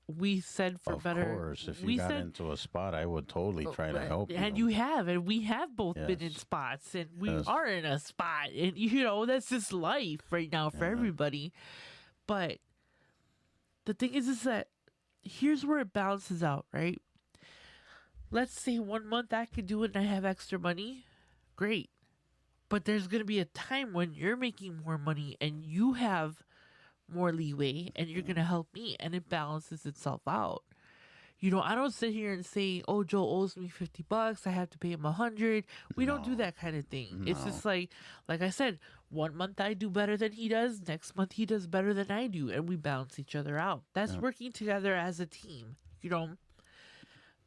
Speaker 4: We said for
Speaker 3: Of
Speaker 4: better.
Speaker 3: course, if
Speaker 4: we
Speaker 3: you got
Speaker 4: said,
Speaker 3: into a spot, I would totally try to help you.
Speaker 4: And you have, and we have both been in
Speaker 3: Yes.
Speaker 4: spots, and we
Speaker 3: Yes.
Speaker 4: are in a spot, and that's just life right now for everybody. But the thing is that here's where it balances out, right? Let's say 1 month I can do it and I have extra money, great. But there's gonna be a time when you're making more money and you have more leeway and you're gonna help me, and it balances itself out. I don't sit here and say, "Oh, Joe owes me $50. I have to pay him 100." We don't do that kind of thing. It's just like I said, 1 month I do better than he does. Next month he does better than I do, and we balance each other out. That's working together as a team.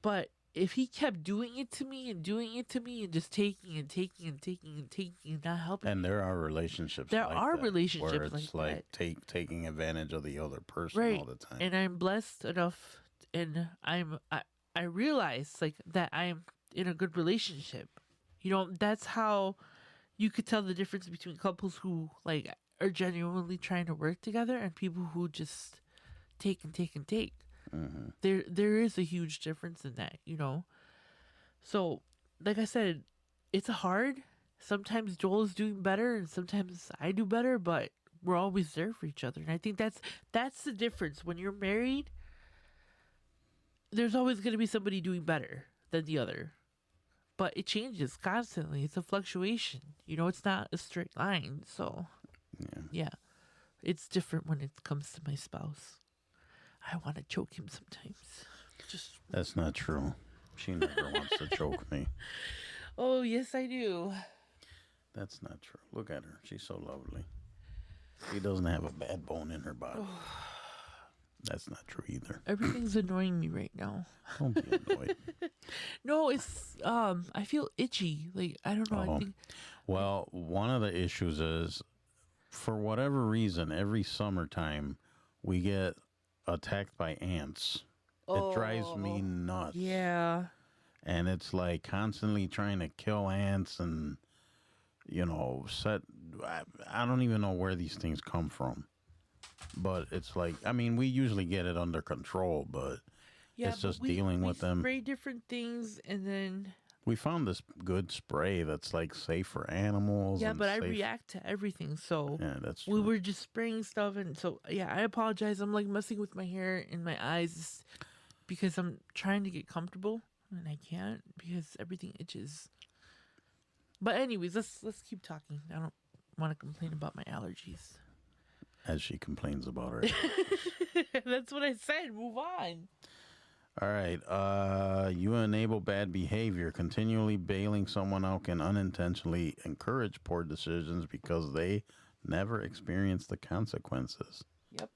Speaker 4: But if he kept doing it to me and just taking and taking and taking and taking and not helping,
Speaker 3: And there are relationships.
Speaker 4: There
Speaker 3: like
Speaker 4: are
Speaker 3: that,
Speaker 4: relationships
Speaker 3: where it's
Speaker 4: like that.
Speaker 3: taking advantage of the other person
Speaker 4: right?
Speaker 3: all the time.
Speaker 4: And I'm blessed enough, and I realize that I am in a good relationship. That's how you could tell the difference between couples who are genuinely trying to work together and people who just take and take and take. There is a huge difference in that, So, like I said, it's hard. Sometimes Joel is doing better, and sometimes I do better, but we're always there for each other. And I think that's the difference. When you're married, there's always going to be somebody doing better than the other. but it changes constantly. It's a fluctuation. It's not a straight line. So, yeah, it's different when it comes to my spouse. I want to choke him sometimes. Just
Speaker 3: That's not true. She never wants to choke me.
Speaker 4: oh yes, I do.
Speaker 3: That's not true. Look at her. She's so lovely. She doesn't have a bad bone in her body. That's not true either.
Speaker 4: Everything's annoying me right now.
Speaker 3: Don't be annoyed.
Speaker 4: No, it's I feel itchy. Like I don't know. I think
Speaker 3: Well, one of the issues is, for whatever reason, every summertime we get attacked by ants. It drives me nuts.
Speaker 4: yeah.
Speaker 3: And it's like constantly trying to kill ants and, I don't even know where these things come from. But it's like, I mean, we usually get it under control, but
Speaker 4: Yeah,
Speaker 3: it's
Speaker 4: but
Speaker 3: just dealing with them.
Speaker 4: Spray different things, and then
Speaker 3: We found this good spray that's like safe for animals.
Speaker 4: yeah,
Speaker 3: and
Speaker 4: but I
Speaker 3: safe-
Speaker 4: react to everything. So
Speaker 3: Yeah, that's
Speaker 4: we
Speaker 3: true.
Speaker 4: were just spraying stuff, and so yeah, I apologize. I'm like messing with my hair and my eyes because I'm trying to get comfortable, and I can't because everything itches. But anyways, let's keep talking. I don't want to complain about my allergies.
Speaker 3: As she complains about her.
Speaker 4: That's what I said. Move on.
Speaker 3: All right. You enable bad behavior. Continually bailing someone out can unintentionally encourage poor decisions because they never experience the consequences.
Speaker 4: Yep.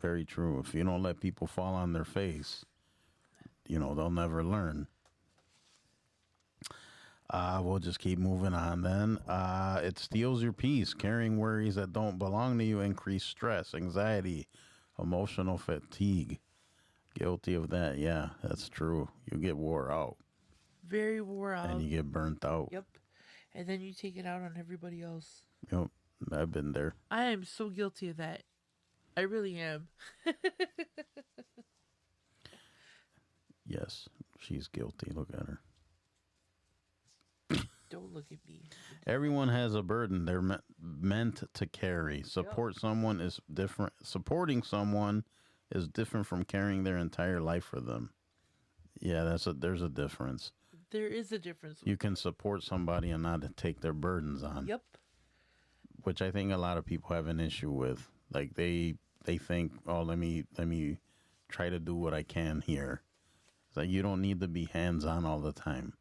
Speaker 3: Very true. If you don't let people fall on their face, they'll never learn. We'll just keep moving on then. It steals your peace. Carrying worries that don't belong to you increase stress, anxiety, emotional fatigue. Guilty of that. Yeah, that's true. You get wore out
Speaker 4: Very wore out.
Speaker 3: and you get burnt out.
Speaker 4: Yep. And then you take it out on everybody else.
Speaker 3: Yep. I've been there.
Speaker 4: I am so guilty of that. I really am.
Speaker 3: Yes, she's guilty. Look at her.
Speaker 4: Don't look at me.
Speaker 3: Everyone has a burden they're meant to carry. Supporting someone is different from carrying their entire life for them. Yeah, there's a difference.
Speaker 4: There is a difference.
Speaker 3: You can support somebody and not take their burdens on.
Speaker 4: Yep.
Speaker 3: Which I think a lot of people have an issue with. Like they think, oh, let me try to do what I can here. It's like you don't need to be hands on all the time.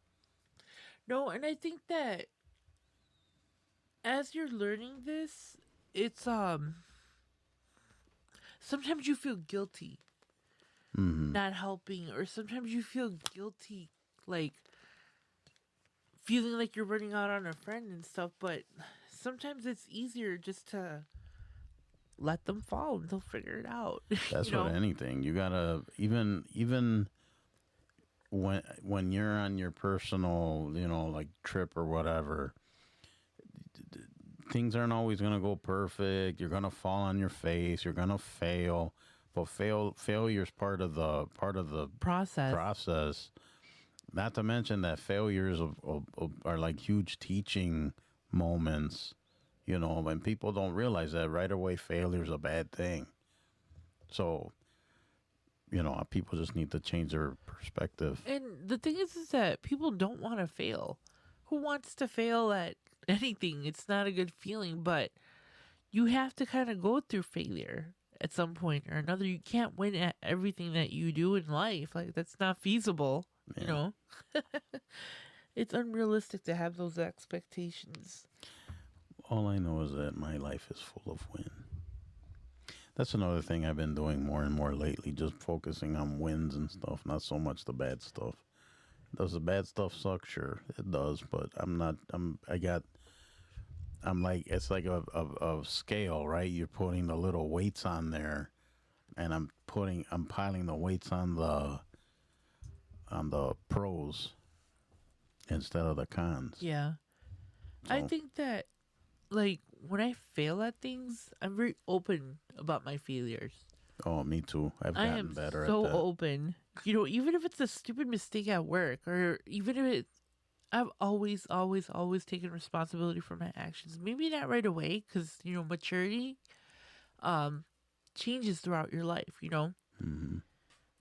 Speaker 4: No, and I think that as you're learning this, it's sometimes you feel guilty not helping, or sometimes you feel guilty like feeling like you're running out on a friend and stuff, but sometimes it's easier just to let them fall and they'll figure it out.
Speaker 3: That's
Speaker 4: you
Speaker 3: what
Speaker 4: know?
Speaker 3: anything. You gotta even when you're on your personal, like trip or whatever, things aren't always gonna go perfect. You're gonna fall on your face. You're gonna fail, but failure's part of the process. Not to mention that failures are like huge teaching moments. When people don't realize that right away, failure's a bad thing. So, people just need to change their perspective.
Speaker 4: And the thing is that people don't want to fail. Who wants to fail at anything? It's not a good feeling, but you have to kind of go through failure at some point or another. You can't win at everything that you do in life. Like, that's not feasible, It's unrealistic to have those expectations.
Speaker 3: All I know is that my life is full of win. That's another thing I've been doing more and more lately, just focusing on wins and stuff, not so much the bad stuff. Does the bad stuff suck? Sure, it does, but it's like a scale, right? You're putting the little weights on there, and I'm piling the weights on the pros instead of the cons.
Speaker 4: Yeah. I
Speaker 3: So-
Speaker 4: think that, like, when I fail at things, I'm very open about my failures.
Speaker 3: Oh, me too. I've
Speaker 4: I
Speaker 3: gotten
Speaker 4: am
Speaker 3: better
Speaker 4: so
Speaker 3: at that.
Speaker 4: open. Even if it's a stupid mistake at work, or even if I've always taken responsibility for my actions. Maybe not right away, because, maturity changes throughout your life,
Speaker 3: Mm-hmm.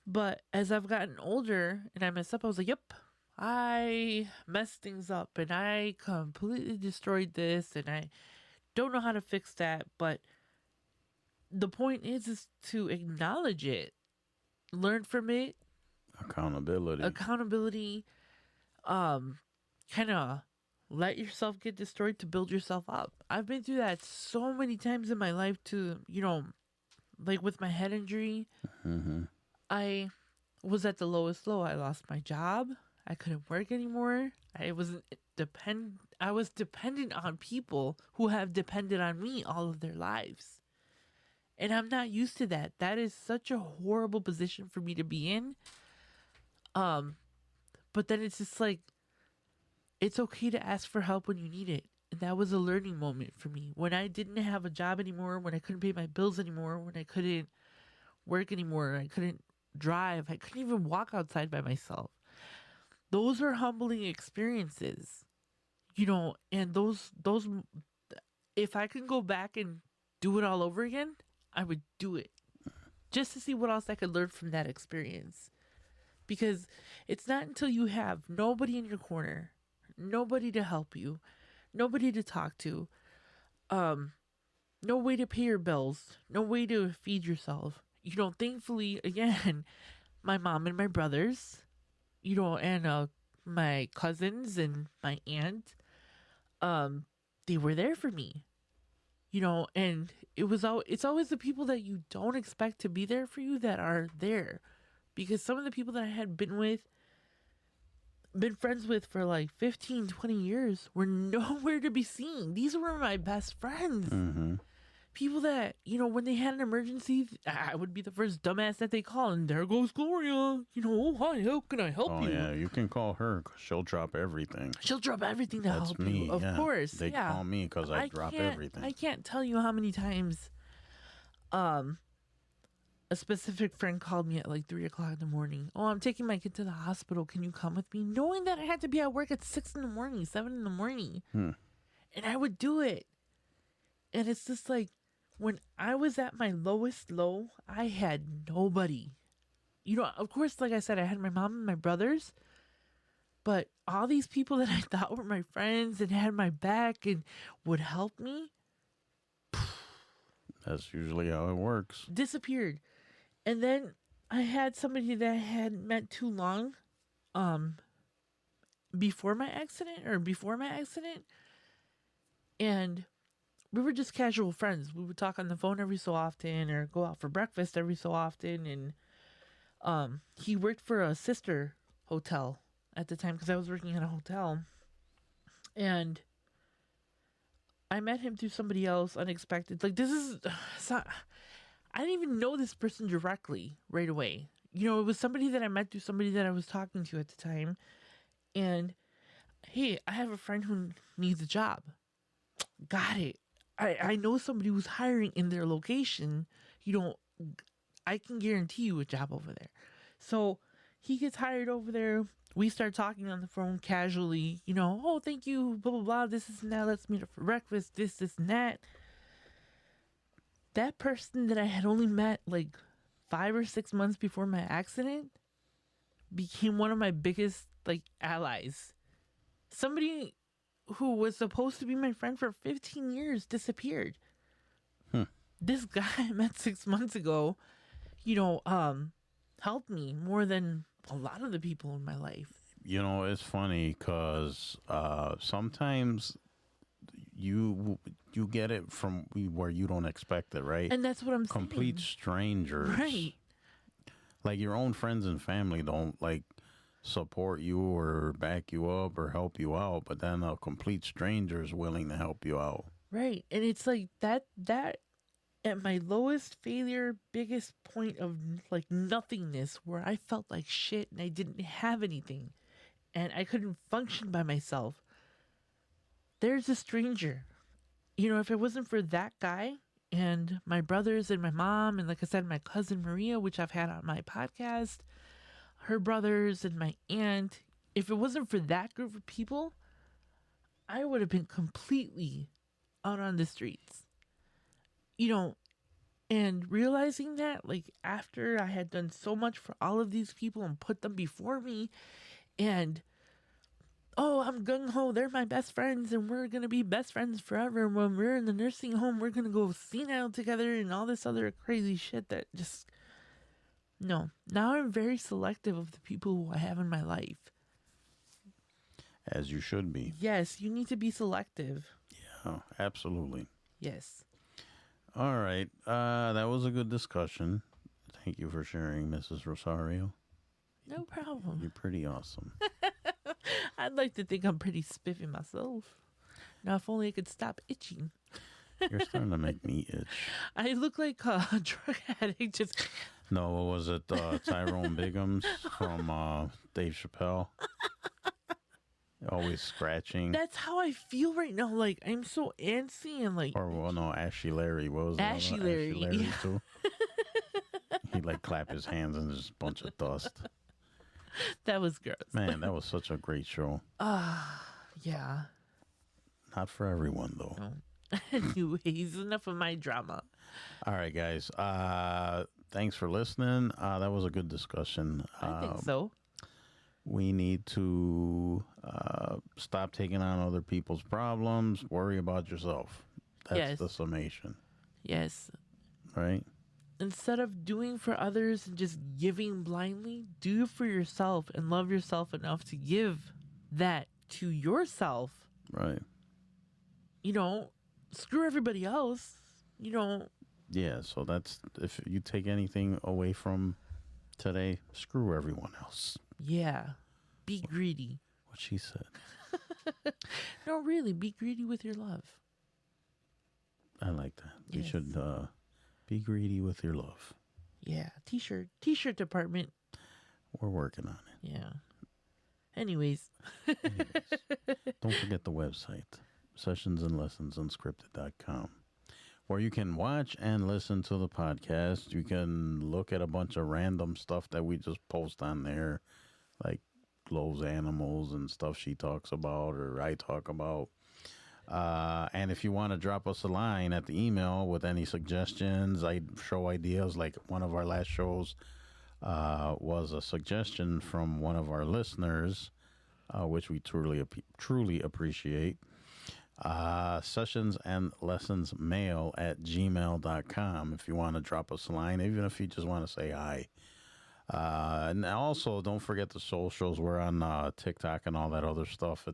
Speaker 4: But as I've gotten older and I mess up, I was like, yep, I messed things up and I completely destroyed this and I don't know how to fix that. But the point is to acknowledge it, learn from it,
Speaker 3: Accountability.
Speaker 4: kind of let yourself get destroyed to build yourself up. I've been through that so many times in my life to, like with my head injury,
Speaker 3: Mm-hmm.
Speaker 4: I was at the lowest low. I lost my job. I couldn't work anymore. I was dependent on people who have depended on me all of their lives. And I'm not used to that. That is such a horrible position for me to be in. But then it's just like, it's okay to ask for help when you need it. And that was a learning moment for me. When I didn't have a job anymore, when I couldn't pay my bills anymore, when I couldn't work anymore, I couldn't drive, I couldn't even walk outside by myself. Those are humbling experiences. And those if I could go back and do it all over again, I would do it. Just to see what else I could learn from that experience. Because it's not until you have nobody in your corner, nobody to help you, nobody to talk to, no way to pay your bills, no way to feed yourself. Thankfully, again, my mom and my brothers, and my cousins and my aunt, they were there for me. And it's always the people that you don't expect to be there for you that are there. Because some of the people that I had been friends with for like 15, 20 years were nowhere to be seen. These were my best friends.
Speaker 3: Mm-hmm.
Speaker 4: People that, when they had an emergency, I would be the first dumbass that they call. And there goes Gloria. Oh, hi, how can I help you?
Speaker 3: Oh, yeah, you can call her because she'll drop everything.
Speaker 4: She'll drop everything to
Speaker 3: That's
Speaker 4: help
Speaker 3: me,
Speaker 4: you. Of
Speaker 3: yeah.
Speaker 4: course.
Speaker 3: They
Speaker 4: yeah.
Speaker 3: call me because I drop everything.
Speaker 4: I can't tell you how many times a specific friend called me at like 3 o'clock in the morning. Oh, I'm taking my kid to the hospital. Can you come with me? Knowing that I had to be at work at 6 in the morning, 7 in the morning. And I would do it. And it's just like, when I was at my lowest low, I had nobody. Of course, like I said, I had my mom and my brothers. But all these people that I thought were my friends and had my back and would help me,
Speaker 3: That's usually how it works.
Speaker 4: disappeared. And then I had somebody that I hadn't met too long before my accident. And we were just casual friends. We would talk on the phone every so often or go out for breakfast every so often. And he worked for a sister hotel at the time because I was working at a hotel. And I met him through somebody else unexpected. Like, I didn't even know this person directly right away. It was somebody that I met through somebody that I was talking to at the time. And, hey, I have a friend who needs a job. Got it. I know somebody who's hiring in their location. I can guarantee you a job over there. So he gets hired over there. We start talking on the phone casually, oh, thank you, blah, blah, blah, this and that, let's meet up for breakfast, this and that. That person that I had only met like 5 or 6 months before my accident became one of my biggest allies. Somebody who was supposed to be my friend for 15 years disappeared. This guy I met 6 months ago, helped me more than a lot of the people in my life.
Speaker 3: It's funny because sometimes you get it from where you don't expect it, right?
Speaker 4: And that's what I'm saying.
Speaker 3: Complete strangers.
Speaker 4: Right.
Speaker 3: Like your own friends and family don't support you or back you up or help you out, but then a complete stranger is willing to help you out.
Speaker 4: Right. And it's like that at my lowest failure, biggest point of nothingness, where I felt like shit and I didn't have anything and I couldn't function by myself. There's a stranger. If it wasn't for that guy and my brothers and my mom and, like I said, my cousin Maria, which I've had on my podcast, her brothers and my aunt, if it wasn't for that group of people, I would have been completely out on the streets. And realizing that, after I had done so much for all of these people and put them before me, and oh, I'm gung ho, they're my best friends, and we're gonna be best friends forever. And when we're in the nursing home, we're gonna go senile together, and all this other crazy shit that just no. Now I'm very selective of the people who I have in my life.
Speaker 3: As you should be.
Speaker 4: Yes, you need to be selective.
Speaker 3: Oh, absolutely.
Speaker 4: Yes.
Speaker 3: All right. That was a good discussion. Thank you for sharing, Mrs. Rosario.
Speaker 4: No problem.
Speaker 3: You're pretty awesome.
Speaker 4: I'd like to think I'm pretty spiffy myself. Now, if only I could stop itching.
Speaker 3: You're starting to make me itch.
Speaker 4: I look like a drug addict. Just
Speaker 3: No, what was it? Tyrone Biggums from Dave Chappelle. Always scratching.
Speaker 4: that's how I feel right now. Like I'm so antsy and like
Speaker 3: Or, well, no, Ashy Larry. What was it?
Speaker 4: Ashy Larry, yeah.
Speaker 3: too. He'd like clap his hands and there's a bunch of dust.
Speaker 4: that was gross.
Speaker 3: Man, that was such a great show.
Speaker 4: Yeah.
Speaker 3: Not for everyone, though.
Speaker 4: Anyways, enough of my drama.
Speaker 3: All right, guys. Thanks for listening. That was a good discussion.
Speaker 4: I think so.
Speaker 3: We need to stop taking on other people's problems. Worry about yourself. That's
Speaker 4: Yes.
Speaker 3: the summation,
Speaker 4: Yes.
Speaker 3: right?
Speaker 4: Instead of doing for others and just giving blindly, do for yourself and love yourself enough to give that to yourself.
Speaker 3: Right.
Speaker 4: You know, screw everybody else. You know,
Speaker 3: Yeah, so that's, if you take anything away from today, screw everyone else.
Speaker 4: yeah. Be greedy.
Speaker 3: What she said.
Speaker 4: No, really, be greedy with your love.
Speaker 3: I like that. We
Speaker 4: Yes.
Speaker 3: should be greedy with your love.
Speaker 4: Yeah. T-shirt department.
Speaker 3: We're working on it.
Speaker 4: Yeah. Anyways.
Speaker 3: Don't forget the website, sessionsandlessonsunscripted.com, where you can watch and listen to the podcast. You can look at a bunch of random stuff that we just post on there, like Glo's animals and stuff she talks about or I talk about. And if you want to drop us a line at the email with any suggestions, show ideas, like one of our last shows was a suggestion from one of our listeners, which we truly appreciate. Sessions and lessons mail at gmail.com if you want to drop us a line, even if you just want to say hi. And also, don't forget the socials. We're on TikTok and all that other stuff.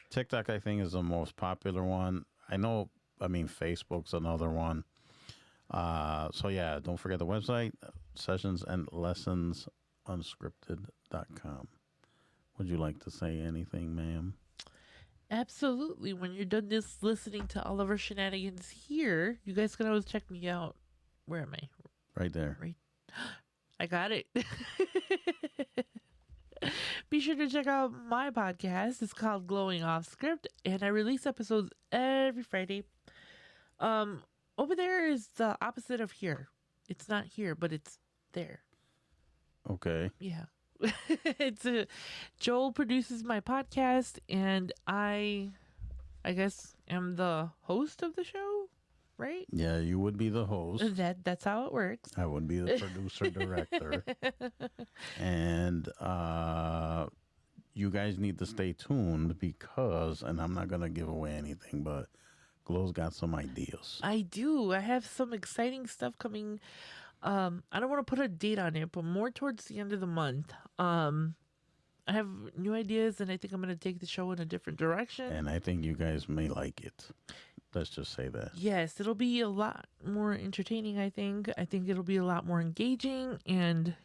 Speaker 3: TikTok, I think, is the most popular one. Facebook's another one. So, yeah, don't forget the website, sessionsandlessonsunscripted.com. Would you like to say anything, ma'am?
Speaker 4: Absolutely. When you're done listening to all of our shenanigans here, you guys can always check me out. Where am I?
Speaker 3: Right there.
Speaker 4: Right. I got it. Be sure to check out my podcast. It's called Glowing Off Script, and I release episodes every Friday. Over there is the opposite of here. It's not here, but it's there.
Speaker 3: Okay.
Speaker 4: Yeah. Joel produces my podcast, and I guess am the host of the show, right?
Speaker 3: Yeah, you would be the host.
Speaker 4: That's how it works.
Speaker 3: I would be the producer director. And you guys need to stay tuned because, and I'm not going to give away anything, but Glo's got some ideas.
Speaker 4: I do. I have some exciting stuff coming. I don't want to put a date on it, but more towards the end of the month. I have new ideas, and I think I'm going to take the show in a different direction.
Speaker 3: And I think you guys may like it. Let's just say that.
Speaker 4: Yes, it'll be a lot more entertaining, I think. I think it'll be a lot more engaging. And,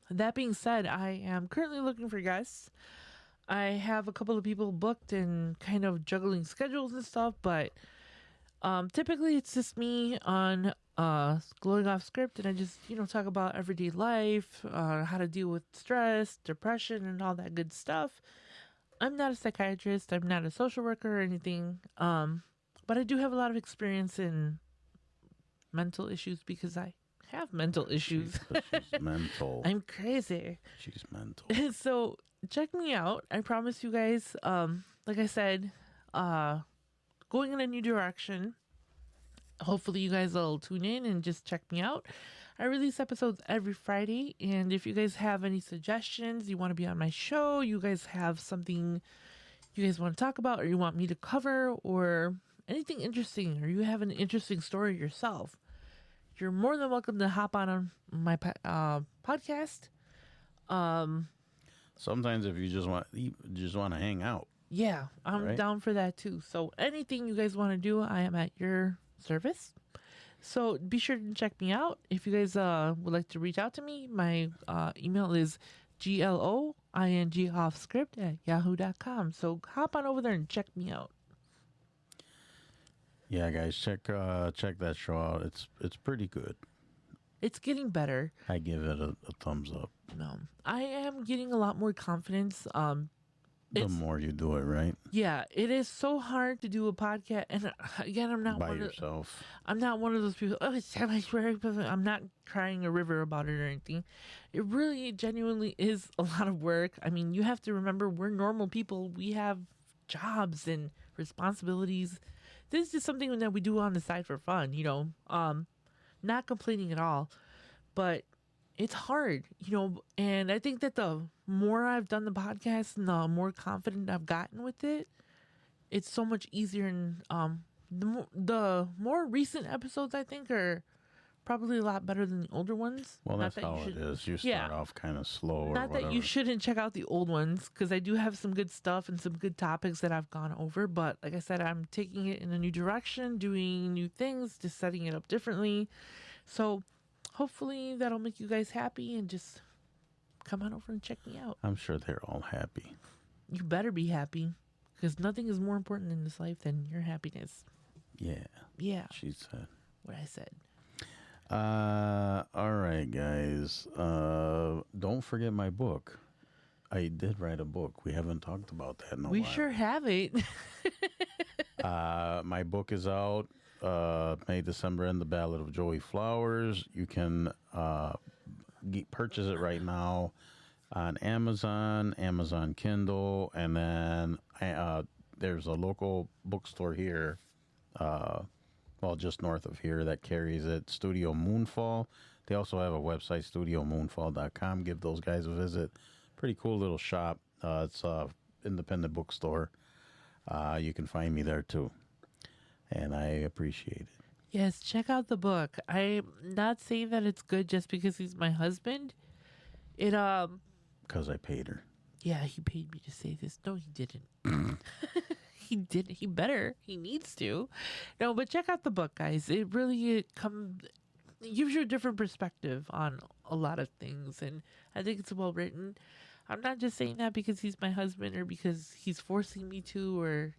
Speaker 4: that being said, I am currently looking for guests. I have a couple of people booked and kind of juggling schedules and stuff, but typically it's just me on Glowing Off Script, and I just, talk about everyday life, how to deal with stress, depression, and all that good stuff. I'm not a psychiatrist. I'm not a social worker or anything. But I do have a lot of experience in mental issues because I have mental issues.
Speaker 3: She's mental.
Speaker 4: I'm crazy.
Speaker 3: She's mental.
Speaker 4: So check me out. I promise you guys, like I said, going in a new direction. Hopefully you guys will tune in and just check me out. I release episodes every Friday, and if you guys have any suggestions, you want to be on my show, you guys have something you guys want to talk about or you want me to cover or anything interesting or you have an interesting story yourself, you're more than welcome to hop on my podcast.
Speaker 3: Sometimes if you just want to hang out.
Speaker 4: Yeah, I'm
Speaker 3: Right.
Speaker 4: down for that too. So anything you guys want to do, I am at your service. So be sure to check me out. If you guys would like to reach out to me, my email is gloingoffscript@yahoo.com. So hop on over there and check me out.
Speaker 3: Yeah, guys, check that show out. It's pretty good.
Speaker 4: It's getting better.
Speaker 3: I give it a thumbs up.
Speaker 4: No, I am getting a lot more confidence.
Speaker 3: The
Speaker 4: It's-
Speaker 3: more you do it, right?
Speaker 4: Yeah, it is so hard to do a podcast, and again, I'm not
Speaker 3: By
Speaker 4: one of,
Speaker 3: yourself.
Speaker 4: I'm not one of those people. Oh, it's time I swear. I'm not crying a river about it or anything. It really, genuinely is a lot of work. I mean, you have to remember we're normal people. We have jobs and responsibilities. This is something that we do on the side for fun. Not complaining at all, but it's hard. And I think that the more I've done the podcast and the more confident I've gotten with it, it's so much easier. And the more recent episodes, I think, are probably a lot better than the older ones.
Speaker 3: Well,
Speaker 4: Not
Speaker 3: that's how
Speaker 4: you
Speaker 3: it
Speaker 4: should-
Speaker 3: is. You
Speaker 4: Yeah.
Speaker 3: start off kind of slow or
Speaker 4: Not
Speaker 3: whatever.
Speaker 4: that you shouldn't check out the old ones, because I do have some good stuff and some good topics that I've gone over. But like I said, I'm taking it in a new direction, doing new things, just setting it up differently. So hopefully that'll make you guys happy and just come on over and check me out.
Speaker 3: I'm sure they're all happy.
Speaker 4: You better be happy, because nothing is more important in this life than your happiness.
Speaker 3: Yeah,
Speaker 4: Yeah,
Speaker 3: she said.
Speaker 4: what I said.
Speaker 3: All right, guys. Don't forget my book. I did write a book. We haven't talked about that in a
Speaker 4: We
Speaker 3: while.
Speaker 4: sure have it.
Speaker 3: My book is out. May, December, and the Ballad of Joey Flowers. You can purchase it right now on Amazon, Amazon Kindle, and then there's a local bookstore here, just north of here, that carries it, Studio Moonfall. They also have a website, studiomoonfall.com. Give those guys a visit. Pretty cool little shop. It's a independent bookstore. You can find me there too, and I appreciate it.
Speaker 4: Yes, check out the book. I'm not saying that it's good just because he's my husband.
Speaker 3: Because I paid her.
Speaker 4: Yeah, he paid me to say this. No, he didn't. He didn't. He better. He needs to. No, but check out the book, guys. It really gives you a different perspective on a lot of things, and I think it's well written. I'm not just saying that because he's my husband or because he's forcing me to, or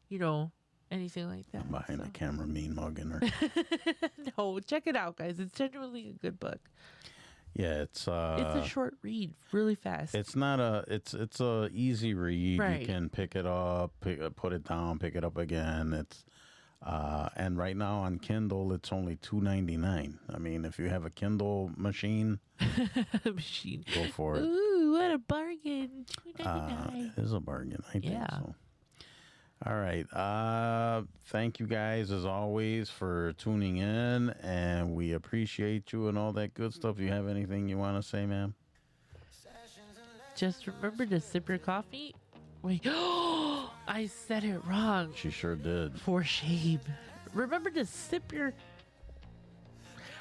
Speaker 4: anything like that.
Speaker 3: I'm behind the
Speaker 4: So-
Speaker 3: camera, mean mugging her.
Speaker 4: No, check it out, guys. It's genuinely a good book.
Speaker 3: Yeah, it's
Speaker 4: It's a short read, really fast.
Speaker 3: it's not it's a easy read.
Speaker 4: Right.
Speaker 3: You can pick it up, put it down, pick it up again. It's and right now on Kindle it's only $2.99. I mean, if you have a Kindle machine,
Speaker 4: Machine.
Speaker 3: go for it.
Speaker 4: Ooh, what a bargain! $2.99.
Speaker 3: It is a bargain, I think
Speaker 4: Yeah.
Speaker 3: so. All right. Thank you guys as always for tuning in, and we appreciate you and all that good stuff. You have anything you want to say, ma'am?
Speaker 4: Just remember to sip your coffee. Wait, I said it wrong.
Speaker 3: She sure did.
Speaker 4: For shame. Remember to sip your.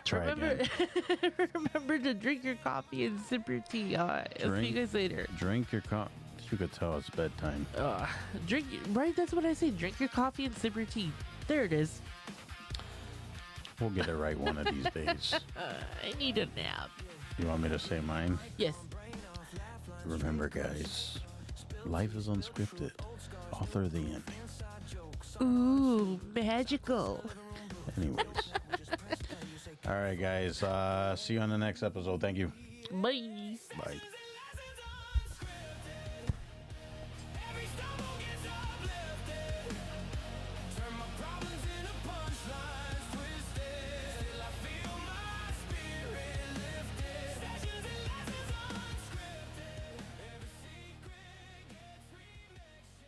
Speaker 3: Try
Speaker 4: remember,
Speaker 3: again.
Speaker 4: remember to drink your coffee and sip your tea. I'll see you
Speaker 3: Drink.
Speaker 4: guys later.
Speaker 3: Drink your coffee. You could tell it's bedtime.
Speaker 4: Drink right. That's what I say. Drink your coffee and sip your tea. There it is.
Speaker 3: We'll get it right one of these days.
Speaker 4: I need a nap.
Speaker 3: You want me to say mine?
Speaker 4: Yes.
Speaker 3: Remember, guys, life is unscripted. Author the ending.
Speaker 4: Ooh, magical.
Speaker 3: Anyways. All right, guys. See you on the next episode. Thank you.
Speaker 4: Bye.
Speaker 3: Bye.